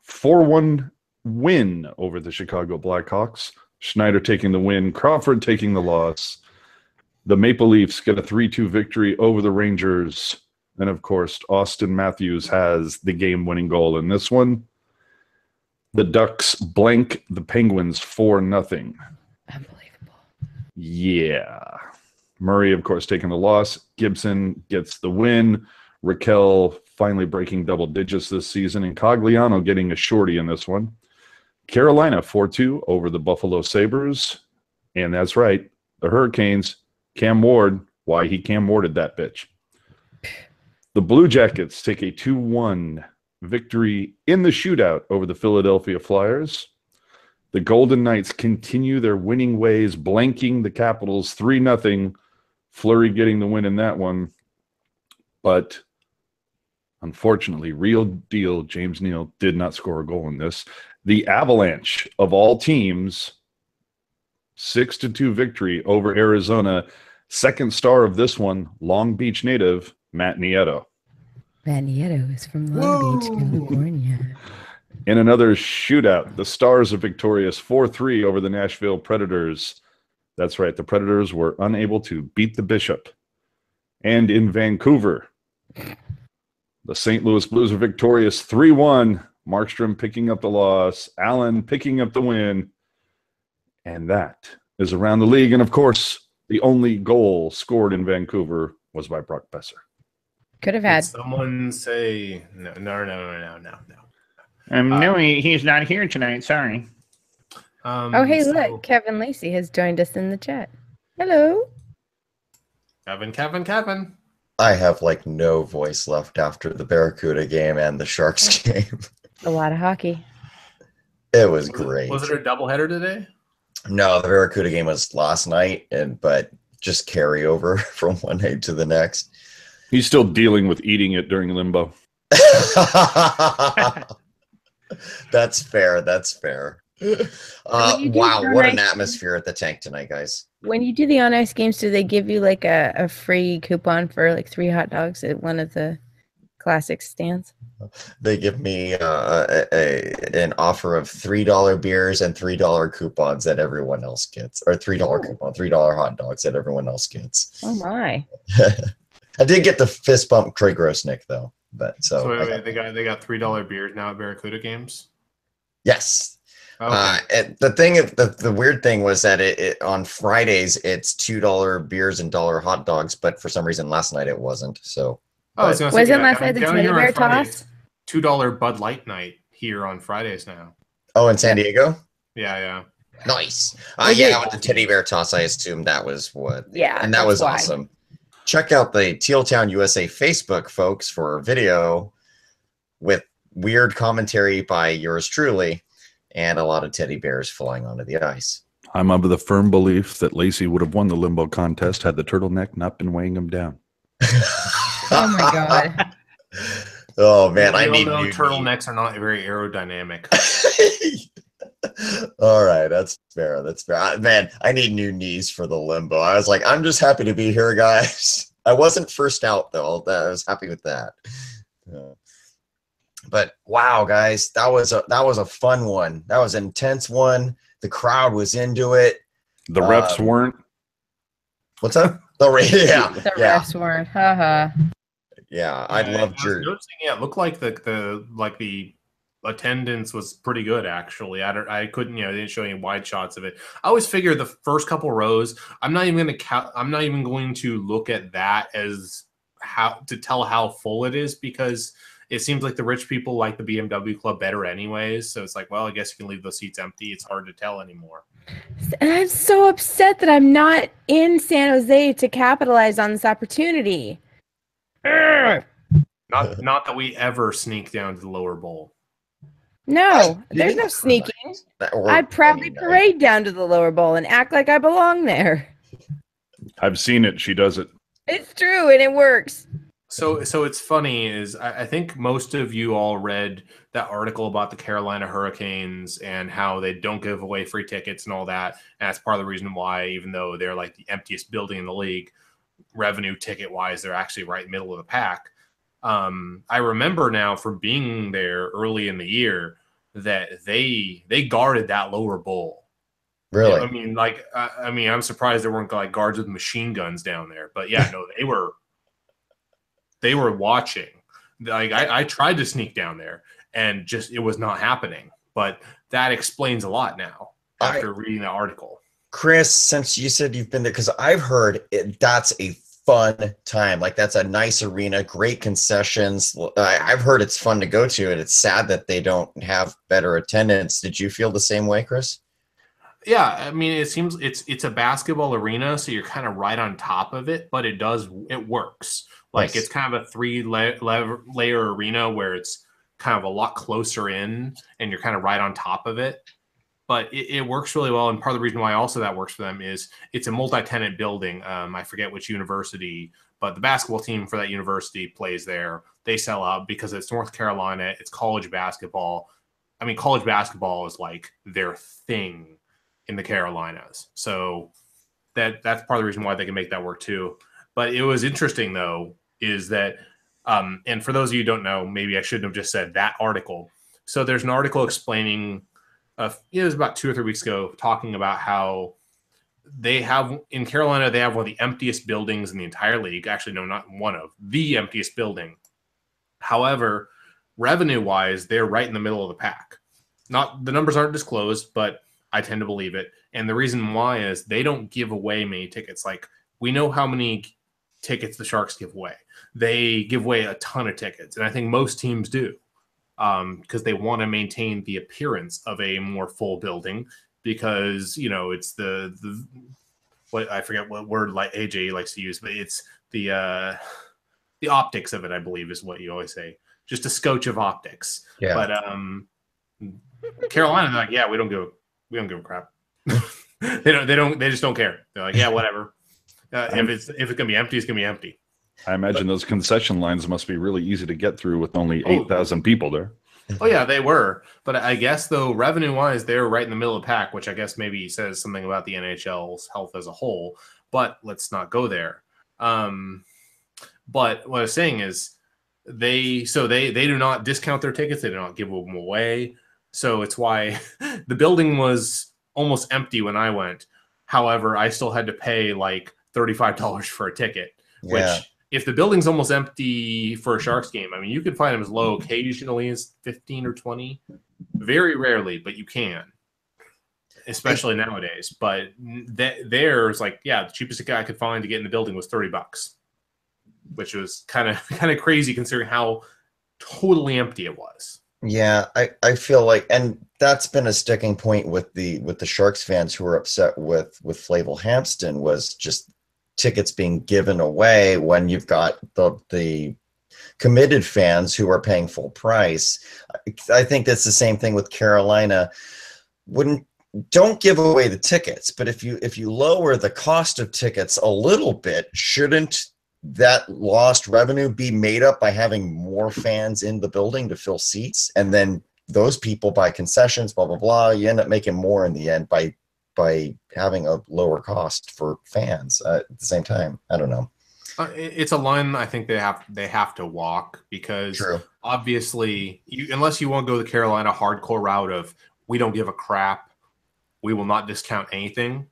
4-1 win over the Chicago Blackhawks. Schneider taking the win, Crawford taking the loss. The Maple Leafs get a 3-2 victory over the Rangers. And, of course, Austin Matthews has the game-winning goal in this one. The Ducks blank the Penguins 4-0. Unbelievable. Yeah. Murray, of course, taking the loss. Gibson gets the win. Raquel finally breaking double digits this season. And Cogliano getting a shorty in this one. Carolina 4-2 over the Buffalo Sabres. And that's right, the Hurricanes. Cam Ward, why he Cam Warded that bitch. The Blue Jackets take a 2-1 victory in the shootout over the Philadelphia Flyers. The Golden Knights continue their winning ways, blanking the Capitals 3-0. Fleury getting the win in that one. But unfortunately, real deal, James Neal did not score a goal in this. The Avalanche, of all teams, 6-2 victory over Arizona. Second star of this one, Long Beach native, Matt Nieto. Matt Nieto is from Long Beach, California. In another shootout, the Stars are victorious 4-3 over the Nashville Predators. That's right, the Predators were unable to beat the Bishop. And in Vancouver, the St. Louis Blues are victorious 3-1. Markstrom picking up the loss, Allen picking up the win. And that is around the league. And of course, the only goal scored in Vancouver was by Brock Besser. Could have had. Did someone say no. No, he's not here tonight. Sorry. Oh, hey, look. Kevin Lacey has joined us in the chat. Hello. Kevin. I have like no voice left after the Barracuda game and the Sharks game. A lot of hockey. It was great. Was it a doubleheader today? No, the Barracuda game was last night, but just carryover from one night to the next. He's still dealing with eating it during limbo. That's fair. Wow, what an atmosphere at the tank tonight, guys. When you do the on ice games, do they give you like a free coupon for like 3 hot dogs at one of the classic stands? They give me an offer of $3 beers and $3 coupons that everyone else gets, or $3 coupon, $3 hot dogs that everyone else gets. Oh my! I did get the fist bump Trey Grossnick though, but so wait, they got $3 beers now at Barracuda games. Yes. Okay. The weird thing was that it on Fridays it's $2 beers and $1 hot dogs, but for some reason last night it wasn't. So wasn't last night the teddy bear toss? $2 Bud Light night here on Fridays now. Oh, in San Diego? Yeah. Nice. Yeah, with the teddy bear toss, I assumed that was what. Yeah, and that was awesome. Check out the Teal Town USA Facebook, folks, for a video with weird commentary by yours truly and a lot of teddy bears flying onto the ice. I'm of the firm belief that Lacey would have won the limbo contest had the turtleneck not been weighing him down. Oh my god. Oh man, I need new turtlenecks are not very aerodynamic. All right, that's fair. Man, I need new knees for the limbo. I was like, I'm just happy to be here, guys. I wasn't first out though. I was happy with that. But wow, guys, that was a fun one. That was an intense one. The crowd was into it. The refs weren't. What's up? Yeah, The yeah, refs weren't. Haha. yeah. I loved I was your. noticing, yeah, it looked like the attendance was pretty good actually. I couldn't, they didn't show any wide shots of it. I always figured the first couple rows, I'm not even going to look at that as how to tell how full it is, because it seems like the rich people like the BMW club better anyways. So it's like, well, I guess you can leave those seats empty. It's hard to tell anymore. And I'm so upset that I'm not in San Jose to capitalize on this opportunity. Urgh. Not that we ever sneak down to the lower bowl. No, there's no sneaking. I'd proudly parade down to the lower bowl and act like I belong there. I've seen it. She does it. It's true, and it works. So it's funny is I think most of you all read that article about the Carolina Hurricanes and how they don't give away free tickets and all that. And that's part of the reason why, even though they're like the emptiest building in the league, revenue ticket wise, they're actually right middle of the pack. I remember now from being there early in the year that they guarded that lower bowl. Really? I mean, I'm surprised there weren't like guards with machine guns down there. But yeah, no, they were watching. Like I tried to sneak down there and just it was not happening. But that explains a lot now after reading the article. Chris, since you said you've been there, because I've heard that's a fun time. Like that's a nice arena, great concessions. I've heard it's fun to go to, and it's sad that they don't have better attendance. Did you feel the same way, Chris? Yeah, I mean, it seems it's a basketball arena, so you're kind of right on top of it, but it works. Like Nice. it's kind of a layer arena where it's kind of a lot closer in, and you're kind of right on top of it. But it works really well, and part of the reason why also that works for them is it's a multi-tenant building. I forget which university, but the basketball team for that university plays there. They sell out because it's North Carolina. It's college basketball. I mean, college basketball is like their thing in the Carolinas. So that's part of the reason why they can make that work too. But it was interesting though, is that, and for those of you who don't know, maybe I shouldn't have just said that article. So there's an article explaining, it was about 2 or 3 weeks ago, talking about how they have in Carolina, they have one of the emptiest buildings in the entire league. Actually, no, not one of the emptiest building. However, revenue wise, they're right in the middle of the pack. Not the numbers aren't disclosed, but I tend to believe it. And the reason why is they don't give away many tickets. Like we know how many tickets the Sharks give away. They give away a ton of tickets. And I think most teams do because they want to maintain the appearance of a more full building because, it's the what I forget what word like AJ likes to use, but it's the optics of it, I believe is what you always say. Just a scotch of optics. Yeah. But Carolina, they're like, yeah, we don't give a crap. They just don't care. They're like, yeah, whatever. If it's gonna be empty, it's gonna be empty. I imagine those concession lines must be really easy to get through with only 8,000 people there. Oh yeah, they were. But I guess though, revenue wise, they're right in the middle of the pack, which I guess maybe says something about the NHL's health as a whole. But let's not go there. But what I was saying is they do not discount their tickets. They do not give them away. So it's why the building was almost empty when I went. However, I still had to pay like $35 for a ticket, which if the building's almost empty for a Sharks game, I mean, you could find them as low occasionally as 15 or 20, very rarely, but you can, especially nowadays. But there's like, the cheapest ticket I could find to get in the building was $30, which was kind of crazy considering how totally empty it was. Yeah, I feel like, and that's been a sticking point with the Sharks fans who are upset with Flavel Hampton was just tickets being given away when you've got the committed fans who are paying full price. I think that's the same thing with Carolina. Don't give away the tickets, but if you lower the cost of tickets a little bit, shouldn't that lost revenue be made up by having more fans in the building to fill seats, and then those people buy concessions, blah blah blah? You end up making more in the end by having a lower cost for fans at the same time. I don't know. It's a line I think they have to walk because True. obviously, unless you want to go the Carolina hardcore route of we don't give a crap, we will not discount anything.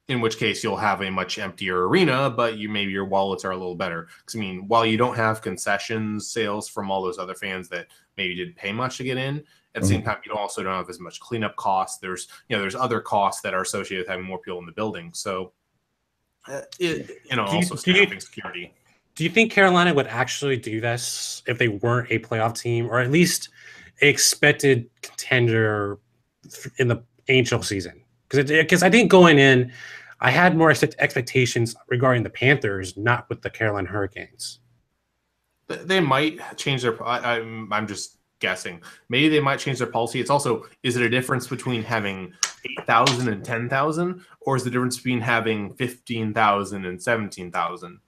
In which case you'll have a much emptier arena, but maybe your wallets are a little better. Because I mean, while you don't have concessions sales from all those other fans that maybe didn't pay much to get in, at the same time you also don't have as much cleanup costs. There's other costs that are associated with having more people in the building. So also staffing security. Do you think Carolina would actually do this if they weren't a playoff team, or at least a expected contender in the NHL season? Because I think going in, I had more expectations regarding the Panthers, not with the Carolina Hurricanes. They might change their. I'm just guessing. Maybe they might change their policy. It's also, is it a difference between having 8,000 and 10,000, or is the difference between having 15,000 and 17,000?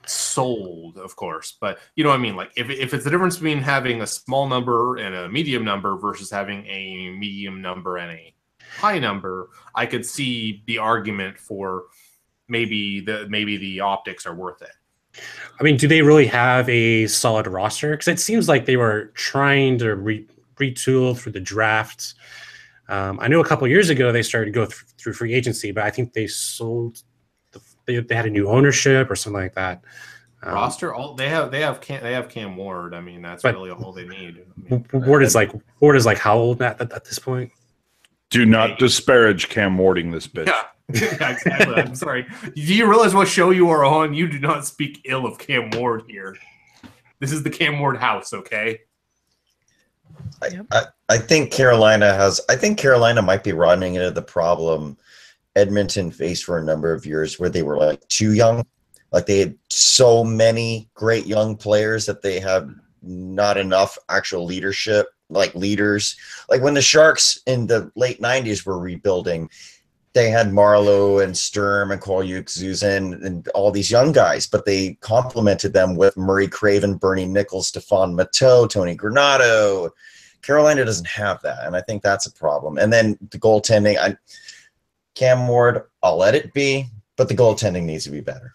Sold, of course, but you know what I mean. Like if it's the difference between having a small number and a medium number versus having a medium number and a high number, I could see the argument for maybe the optics are worth it. I mean, do they really have a solid roster? Because it seems like they were trying to retool through the draft. I know a couple of years ago they started to go through free agency, but I think they sold. They had a new ownership or something like that. Roster, they have Cam Ward. I mean, that's really all they need. I mean, Ward is like how old at this point? Do not disparage Cam Warding this bitch. Yeah, exactly. I'm sorry. Do you realize what show you are on? You do not speak ill of Cam Ward here. This is the Cam Ward house, okay? I think Carolina might be running into the problem Edmonton faced for a number of years, where they were like too young. Like they had so many great young players that they have not enough actual leadership, like leaders. Like when the Sharks in the late 90s were rebuilding, they had Marlowe and Sturm and Kolyuk-Zuzan and all these young guys, but they complemented them with Murray Craven, Bernie Nichols, Stefan Matteau, Tony Granato. Carolina doesn't have that, and I think that's a problem. And then the goaltending, Cam Ward, I'll let it be, but the goaltending needs to be better.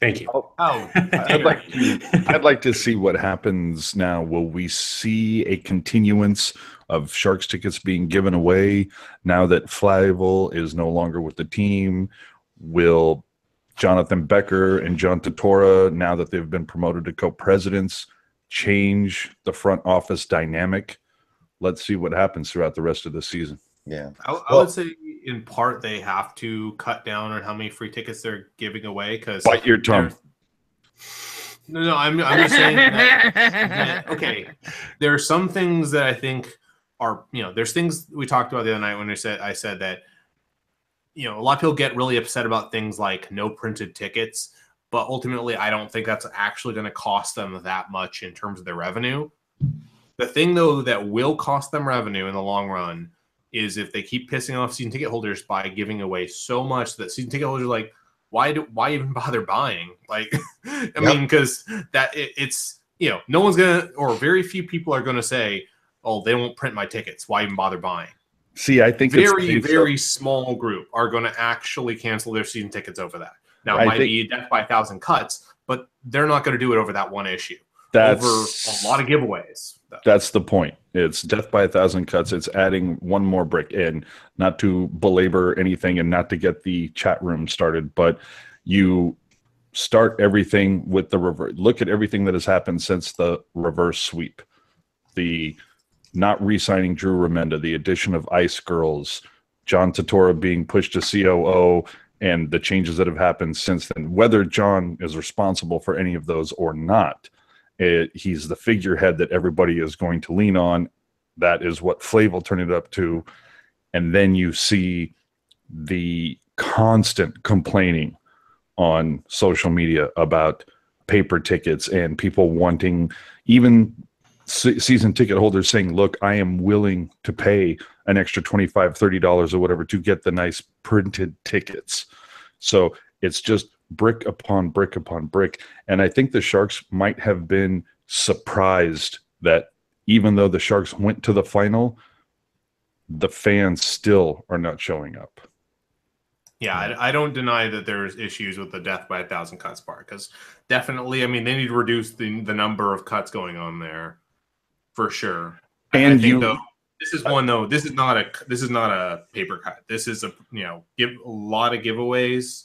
Thank you. I'd like to see what happens now. Will we see a continuance of Sharks tickets being given away now that Flavel is no longer with the team? Will Jonathan Becker and John Totora, now that they've been promoted to co-presidents, change the front office dynamic? Let's see what happens throughout the rest of the season. Yeah, I would say in part they have to cut down on how many free tickets they're giving away, because bite your tongue. No, I'm just saying that okay, there are some things that I think are, there's things we talked about the other night when I said that a lot of people get really upset about things like no printed tickets, but ultimately I don't think that's actually going to cost them that much in terms of their revenue. The thing though that will cost them revenue in the long run is if they keep pissing off season ticket holders by giving away so much that season ticket holders are like, why even bother buying? Like, I mean, because it's no one's gonna, or very few people are gonna say, oh, they won't print my tickets, why even bother buying? See, I think very small group are going to actually cancel their season tickets over that. Now it might be death by 1,000 cuts, but they're not going to do it over that one issue. Over a lot of giveaways. That's the point. It's death by 1,000 cuts. It's adding one more brick in, not to belabor anything and not to get the chat room started, but you start everything with the reverse. Look at everything that has happened since the reverse sweep. The not re-signing Drew Remenda, the addition of Ice Girls, John Totora being pushed to COO, and the changes that have happened since then. Whether John is responsible for any of those or not, he's the figurehead that everybody is going to lean on. That is what Flavel turned it up to. And then you see the constant complaining on social media about paper tickets and people wanting, even season ticket holders saying, look, I am willing to pay an extra $25, $30 or whatever to get the nice printed tickets. So it's just brick upon brick upon brick. And I think the Sharks might have been surprised that even though the Sharks went to the final, the fans still are not showing up. Yeah, I don't deny that there's issues with the death by 1,000 cuts part, because definitely, I mean, they need to reduce the number of cuts going on there for sure. And I think though, this is one though. This is not a paper cut. This is a give a lot of giveaways.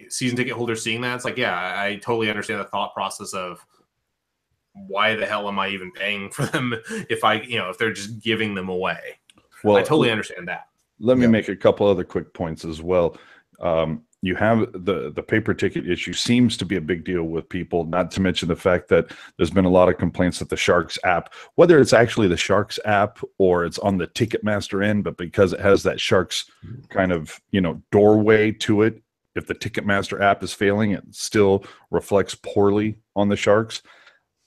Season ticket holders seeing that, it's like, yeah, I totally understand the thought process of why the hell am I even paying for them if if they're just giving them away. Well, I totally understand that. Let me make a couple other quick points as well. You have the paper ticket issue seems to be a big deal with people, not to mention the fact that there's been a lot of complaints that the Sharks app, whether it's actually the Sharks app or it's on the Ticketmaster end, but because it has that Sharks kind of, doorway to it, if the Ticketmaster app is failing, it still reflects poorly on the Sharks.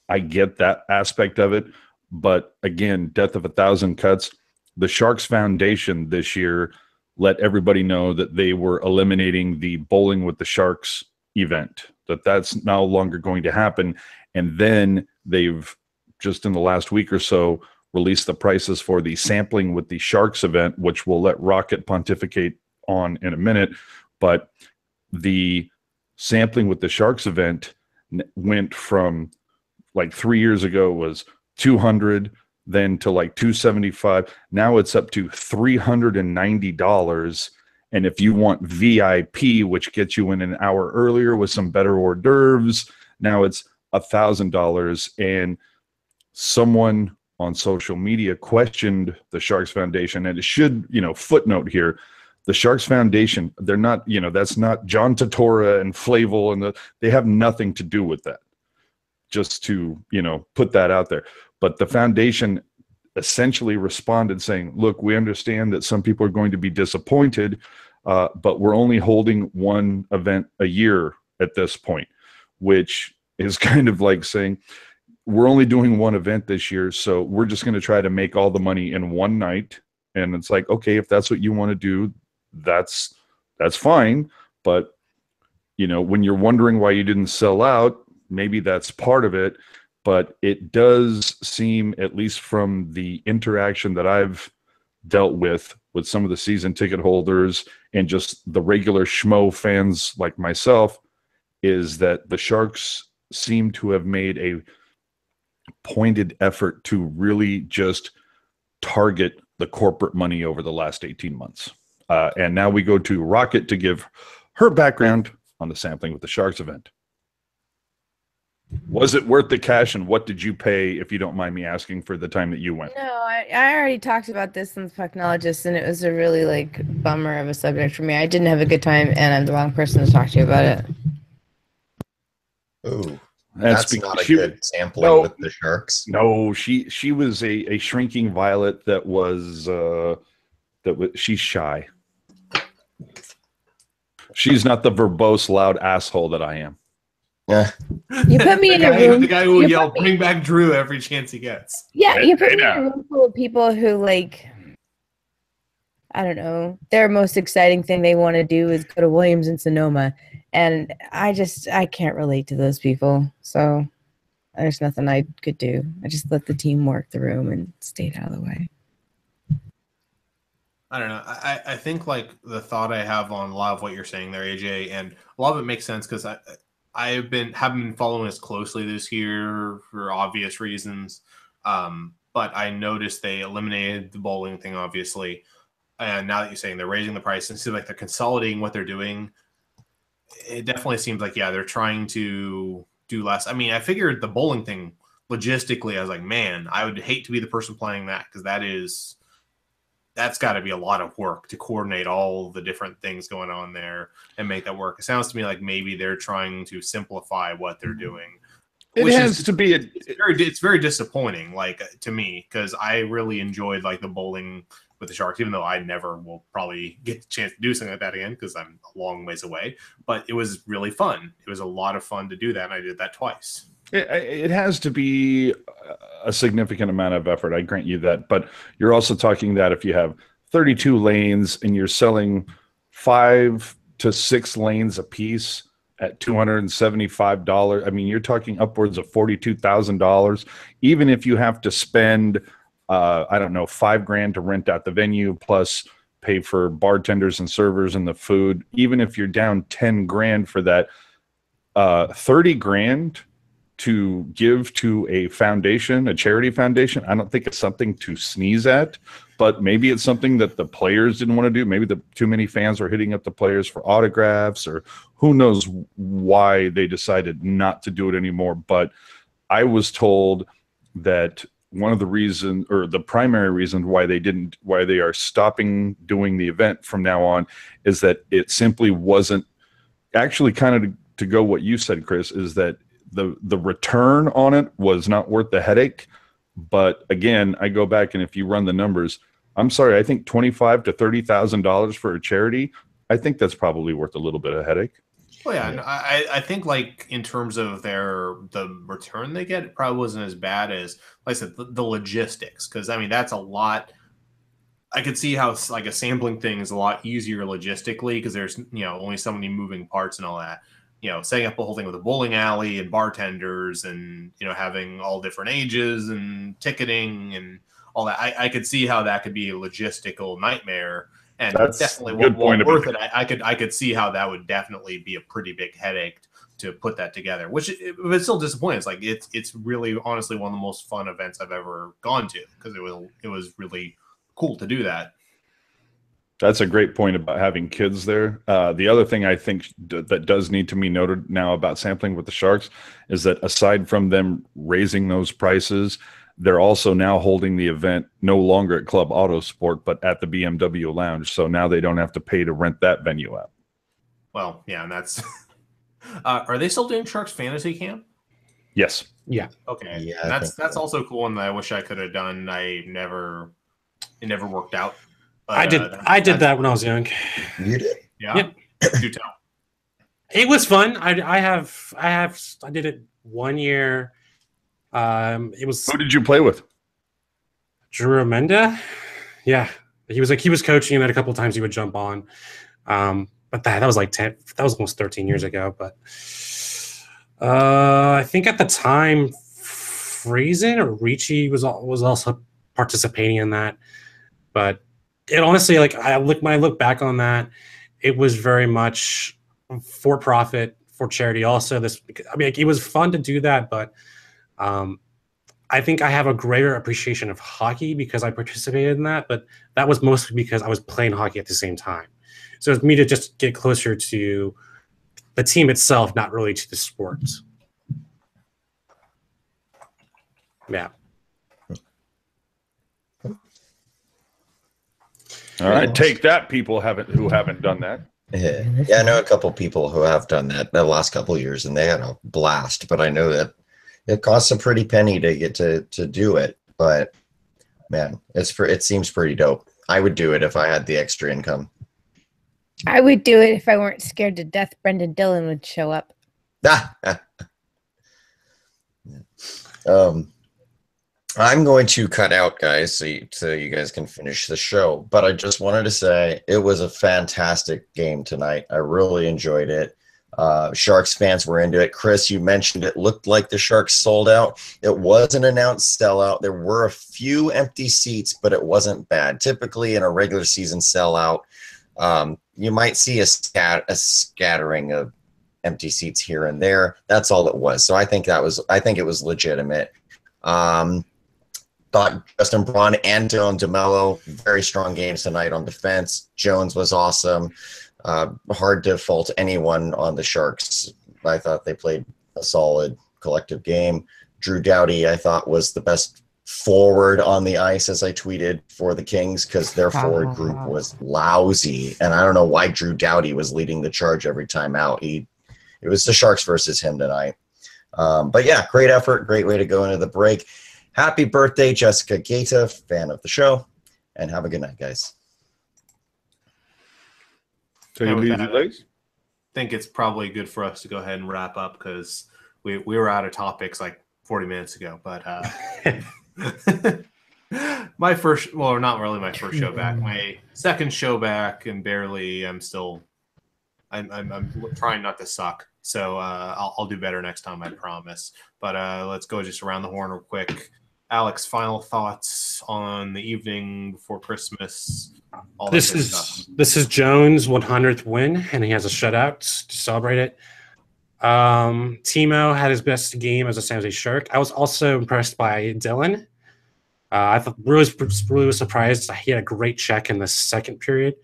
I get that aspect of it. But again, death of 1,000 cuts. The Sharks Foundation this year let everybody know that they were eliminating the Bowling with the Sharks event, that's no longer going to happen. And then they've just in the last week or so released the prices for the Sampling with the Sharks event, which we'll let Rocket pontificate on in a minute. But the Sampling with the Sharks event went from like 3 years ago was $200, then to like $275. Now it's up to $390. And if you want VIP, which gets you in an hour earlier with some better hors d'oeuvres, now it's $1,000. And someone on social media questioned the Sharks Foundation, and it should, footnote here, the Sharks Foundation, they're not, that's not John Totora and Flavel, and they have nothing to do with that. Just to, put that out there. But the foundation essentially responded saying, look, we understand that some people are going to be disappointed, but we're only holding one event a year at this point, which is kind of like saying, we're only doing one event this year, so we're just going to try to make all the money in one night. And it's like, okay, if that's what you want to do, that's fine. But, when you're wondering why you didn't sell out, maybe that's part of it. But it does seem, at least from the interaction that I've dealt with some of the season ticket holders and just the regular schmo fans like myself, is that the Sharks seem to have made a pointed effort to really just target the corporate money over the last 18 months. And now we go to Rocket to give her background on the Sampling with the Sharks event. Was it worth the cash, and what did you pay, if you don't mind me asking, for the time that you went? No, I already talked about this in the Pucknologist, and it was a really bummer of a subject for me. I didn't have a good time, and I'm the wrong person to talk to about it. Ooh, that's not a good sampling with the Sharks. No, she was a shrinking violet that was she's shy. She's not the verbose, loud asshole that I am. Yeah. You put me in a room. The guy who will yell, "Bring back Drew" every chance he gets. Yeah, you put me in a room full of people who I don't know, their most exciting thing they want to do is go to Williams and Sonoma, and I can't relate to those people. So there's nothing I could do. I just let the team work the room and stayed out of the way. I don't know. I think the thought I have on a lot of what you're saying there, AJ, and a lot of it makes sense because haven't been following this closely this year for obvious reasons. But I noticed they eliminated the bowling thing, obviously. And now that you're saying they're raising the price, and it seems like they're consolidating what they're doing, it definitely seems like, they're trying to do less. I mean, I figured the bowling thing logistically, I was like, man, I would hate to be the person playing that, because that's got to be a lot of work to coordinate all the different things going on there and make that work. It sounds to me like maybe they're trying to simplify what they're doing. It's very disappointing, to me, because I really enjoyed the bowling with the Sharks, even though I never will probably get a chance to do something like that again because I'm a long ways away. But it was really fun. It was a lot of fun to do that, and I did that twice. It has to be a significant amount of effort, I grant you that. But you're also talking that if you have 32 lanes and you're selling 5 to 6 lanes a piece at $275, I mean, you're talking upwards of $42,000. Even if you have to spend, I don't know, $5,000 to rent out the venue plus pay for bartenders and servers and the food. Even if you're down 10 grand for that, 30 grand to give to a foundation, a charity foundation, I don't think it's something to sneeze at, but maybe it's something that the players didn't want to do. Maybe too many fans were hitting up the players for autographs, or who knows why they decided not to do it anymore. But I was told that one of the reasons, or the primary reason why they are stopping doing the event from now on, is that it simply wasn't actually, kind of to go what you said, Chris, is that the return on it was not worth the headache. But again, I go back, and if you run the numbers, I'm sorry, I think $25,000 to $30,000 for a charity, I think that's probably worth a little bit of headache. Well, yeah, and I think, like, in terms of the return they get, it probably wasn't as bad as, like I said, the logistics. Because I mean, that's a lot. I could see how, like, a sampling thing is a lot easier logistically, because there's, only so many moving parts and all that. Setting up the whole thing with a bowling alley and bartenders and, having all different ages and ticketing and all that. I could see how that could be a logistical nightmare, and that's definitely a good point worth it. I could see how that would definitely be a pretty big headache to put that together, which it's still disappointing. It's like, it's really, honestly, one of the most fun events I've ever gone to, because it was really cool to do that. That's a great point about having kids there. The other thing I think that does need to be noted now about sampling with the Sharks is that aside from them raising those prices, they're also now holding the event no longer at Club Autosport, but at the BMW Lounge. So now they don't have to pay to rent that venue out. Well, yeah, and that's are they still doing Sharks Fantasy Camp? Yes. Yeah. Okay. Yeah, That's also cool, and I wish I could have done. It never worked out. But, I did that when I was young. You did? Yeah. Yep. Do tell. It was fun. I did it 1 year. It was Who did you play with? Drew Amenda. Yeah, he was coaching, and then a couple of times he would jump on. But that was like 10. That was almost 13 years ago. But I think at the time, Friesen or Ricci was also participating in that. But it honestly, like, when I look back on that, it was very much for profit, for charity. Also, it was fun to do that, but I think I have a greater appreciation of hockey because I participated in that. But that was mostly because I was playing hockey at the same time. So it's me to just get closer to the team itself, not really to the sports. Yeah. All right, take that, people who haven't done that. Yeah, I know a couple people who have done that the last couple of years, and they had a blast. But I know that it costs a pretty penny to get to do it. But man, it seems pretty dope. I would do it if I had the extra income. I would do it if I weren't scared to death Brendan Dillon would show up. I'm going to cut out, guys, so you guys can finish the show. But I just wanted to say it was a fantastic game tonight. I really enjoyed it. Sharks fans were into it. Chris, you mentioned it looked like the Sharks sold out. It was an announced sellout. There were a few empty seats, but it wasn't bad. Typically, in a regular season sellout, you might see a scattering of empty seats here and there. That's all it was. So I think it was legitimate. Thought Justin Braun and Dylan DeMello, very strong games tonight on defense. Jones was awesome. Hard to fault anyone on the Sharks. I thought they played a solid collective game. Drew Doughty, I thought, was the best forward on the ice, as I tweeted, for the Kings, because their forward group was lousy. And I don't know why Drew Doughty was leading the charge every time out. It was the Sharks versus him tonight. But yeah, great effort. Great way to go into the break. Happy birthday, Jessica Gaeta, fan of the show. And have a good night, guys. Take it easy, ladies. I think it's probably good for us to go ahead and wrap up, because we were out of topics like 40 minutes ago. But my first, well, not really my first show back, my second show back, and barely. I'm trying not to suck, so I'll do better next time, I promise. But let's go just around the horn real quick. Alex, final thoughts on the evening before Christmas. all that This good is stuff. this is Jones' 100th win, and he has a shutout to celebrate it. Timo had his best game as a San Jose Shark. I was also impressed by Dylan. I thought really was surprised. He had a great check in the second period.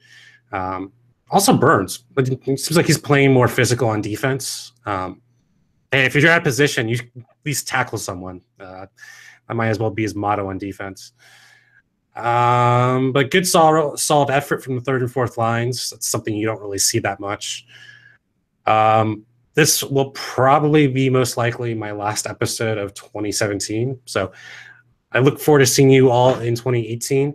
Also Burns. It seems like he's playing more physical on defense. And if you're out of position, you at least tackle someone. That might as well be his motto on defense. But good solid effort from the third and fourth lines. That's something you don't really see that much. This will probably be most likely my last episode of 2017. So I look forward to seeing you all in 2018.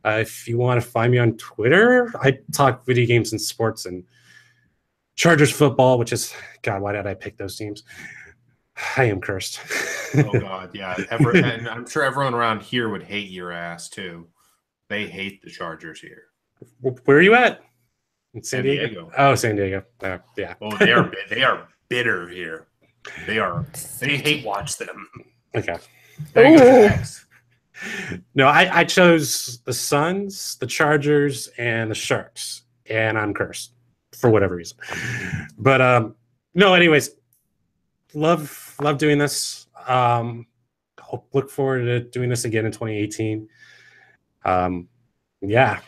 If you want to find me on Twitter, I talk video games and sports and Chargers football, which is, God, why did I pick those teams? I am cursed. Oh, God, yeah. And I'm sure everyone around here would hate your ass, too. They hate the Chargers here. Where are you at? In San Diego. Oh, San Diego. Yeah. Oh, they are bitter here. They hate watch them. Okay. Thanks. No, I chose the Suns, the Chargers, and the Sharks, and I'm cursed for whatever reason. But no, anyways, love doing this. Look forward to doing this again in 2018. Yeah.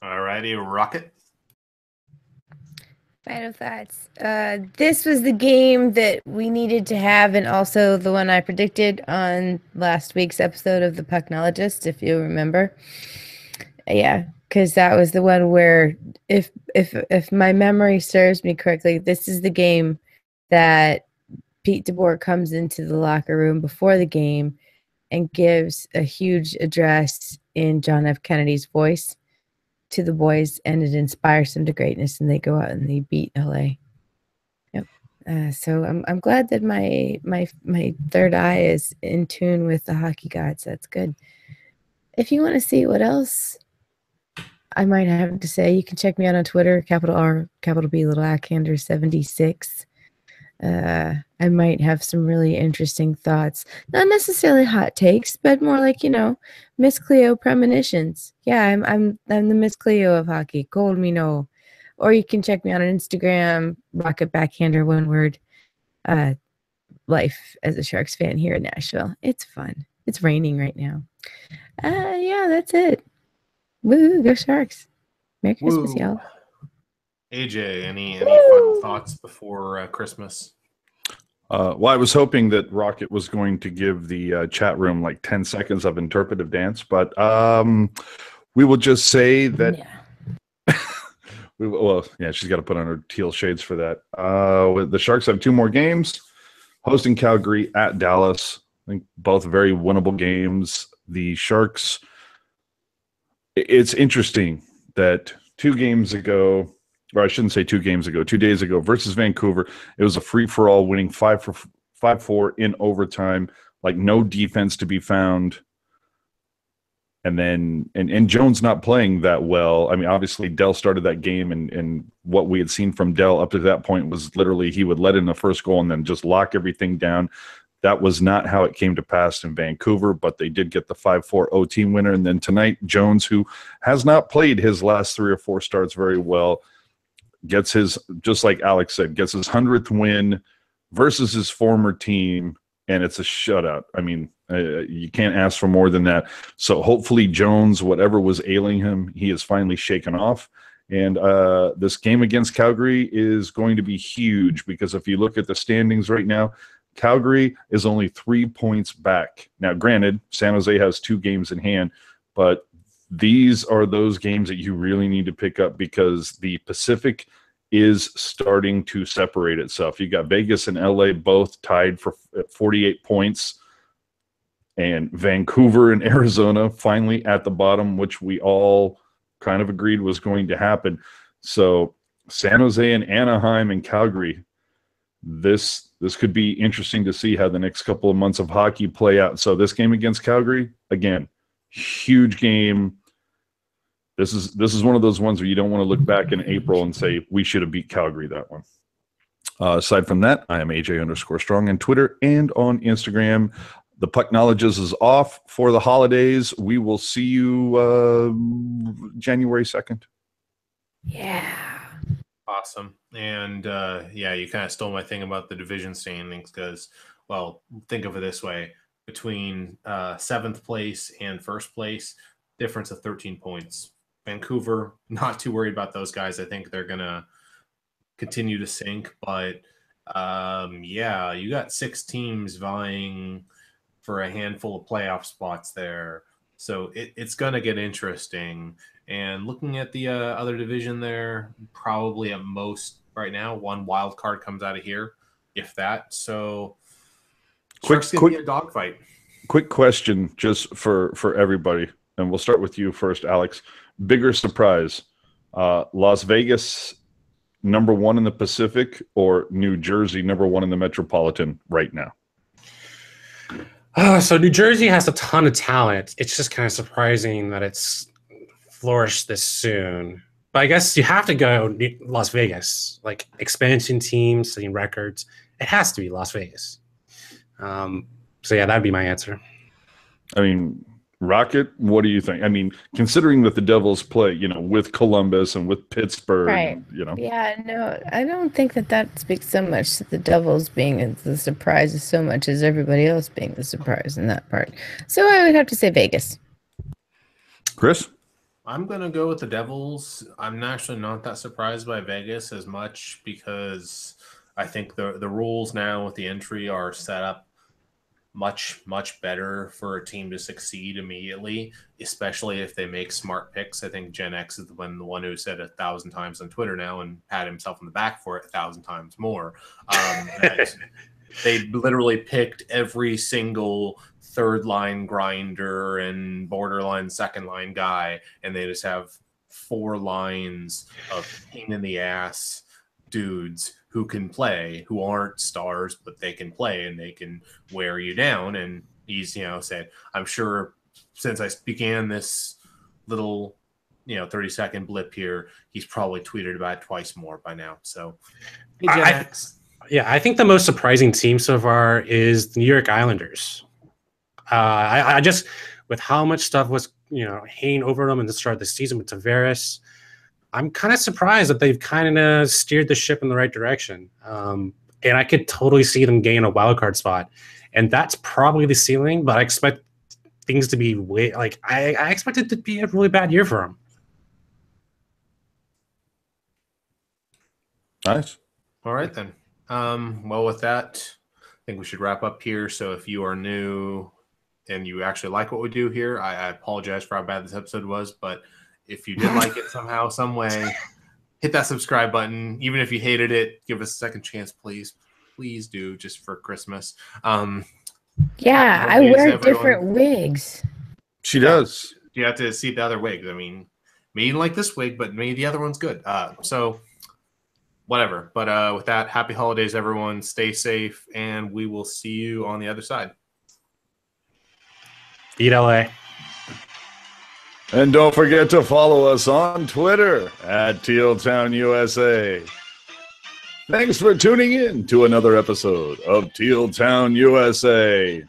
Alrighty, Rocket. Final thoughts. This was the game that we needed to have, and also the one I predicted on last week's episode of The Pucknologist, if you remember. Yeah, because that was the one where, if my memory serves me correctly, this is the game that Pete DeBoer comes into the locker room before the game and gives a huge address in John F. Kennedy's voice to the boys, and it inspires them to greatness, and they go out and they beat LA. Yep. So I'm glad that my third eye is in tune with the hockey gods. That's good. If you want to see what else I might have to say, you can check me out on Twitter, capital R, capital B, little Ackhander 76. I might have some really interesting thoughts. Not necessarily hot takes, but more like, Miss Cleo premonitions. Yeah, I'm the Miss Cleo of hockey. Cold me no. Or you can check me out on Instagram, Rocket Backhander, one word. Life as a Sharks fan here in Nashville. It's fun. It's raining right now. Yeah, that's it. Woo, go Sharks. Merry Christmas, y'all. AJ, any final thoughts before Christmas? Well, I was hoping that Rocket was going to give the chat room like 10 seconds of interpretive dance, but we will just say that. Yeah. She's got to put on her teal shades for that. The Sharks have 2 more games, hosting Calgary at Dallas. I think both very winnable games. The Sharks. It's interesting that 2 games ago. Or I shouldn't say 2 games ago, 2 days ago versus Vancouver, it was a free-for-all, winning 5-4 in overtime, like no defense to be found. And then and Jones not playing that well. I mean, obviously Dell started that game, and what we had seen from Dell up to that point was literally he would let in the first goal and then just lock everything down. That was not how it came to pass in Vancouver, but they did get the 5-4 OT winner. And then tonight, Jones, who has not played his last 3 or 4 starts very well, gets his, just like Alex said, gets his 100th win versus his former team, and it's a shutout. I mean, you can't ask for more than that. So hopefully Jones, whatever was ailing him, he is finally shaken off. And this game against Calgary is going to be huge, because if you look at the standings right now, Calgary is only 3 points back. Now, granted, San Jose has 2 games in hand, but these are those games that you really need to pick up, because the Pacific is starting to separate itself. You got Vegas and LA both tied for 48 points, and Vancouver and Arizona finally at the bottom, which we all kind of agreed was going to happen. So San Jose and Anaheim and Calgary, this could be interesting to see how the next couple of months of hockey play out. So this game against Calgary, again, huge game. This is one of those ones where you don't want to look back in April and say we should have beat Calgary that one. Aside from that, I am AJ_Strong on Twitter and on Instagram. The Pucknologist is off for the holidays. We will see you January 2nd. Yeah. Awesome. And yeah, you kind of stole my thing about the division standings because, well, think of it this way. Between 7th place and 1st place, difference of 13 points. Vancouver, not too worried about those guys. I think they're going to continue to sink. But, yeah, you got 6 teams vying for a handful of playoff spots there. So it's going to get interesting. And looking at the other division there, probably at most right now, 1 wild card comes out of here, if that. So quick be a dogfight. Quick question just for everybody, and we'll start with you first, Alex. Bigger surprise, Las Vegas #1 in the Pacific or New Jersey #1 in the Metropolitan right now? So New Jersey has a ton of talent. It's just kind of surprising that it's flourished this soon. But I guess you have to go Las Vegas, like expansion teams, setting records. It has to be Las Vegas. So yeah, that'd be my answer. I mean, Rocket, what do you think? I mean, considering that the Devils play, with Columbus and with Pittsburgh, Right. Yeah, no, I don't think that speaks so much to the Devils being the surprise so much as everybody else being the surprise in that part. So I would have to say Vegas. Chris? I'm going to go with the Devils. I'm actually not that surprised by Vegas as much because I think the rules now with the entry are set up much, much better for a team to succeed immediately, especially if they make smart picks. I think Gen X is the one who said 1,000 times on Twitter now and pat himself on the back for it 1,000 times more. They literally picked every single third-line grinder and borderline second-line guy, and they just have 4 lines of pain-in-the-ass dudes who can play, who aren't stars, but they can play and they can wear you down. And he's, said, I'm sure since I began this little, 30-second blip here, he's probably tweeted about it twice more by now. So, I think the most surprising team so far is the New York Islanders. I just, with how much stuff was, hanging over them in the start of the season with Tavares, I'm kind of surprised that they've kind of steered the ship in the right direction. And I could totally see them gain a wild card spot. And that's probably the ceiling, but I expect things to be I expect it to be a really bad year for them. Nice. All right, then. Well, with that, I think we should wrap up here. So if you are new and you actually like what we do here, I apologize for how bad this episode was, but if you did like it somehow, some way, hit that subscribe button. Even if you hated it, give us a second chance, please. Please do, just for Christmas. Yeah, I wear different wigs. She does. You have to see the other wigs. I mean, maybe you don't like this wig, but maybe the other one's good. So, whatever. But with that, happy holidays, everyone. Stay safe, and we will see you on the other side. Beat LA. And don't forget to follow us on Twitter at TealTownUSA. Thanks for tuning in to another episode of Teal Town USA.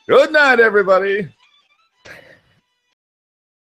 Good night, everybody.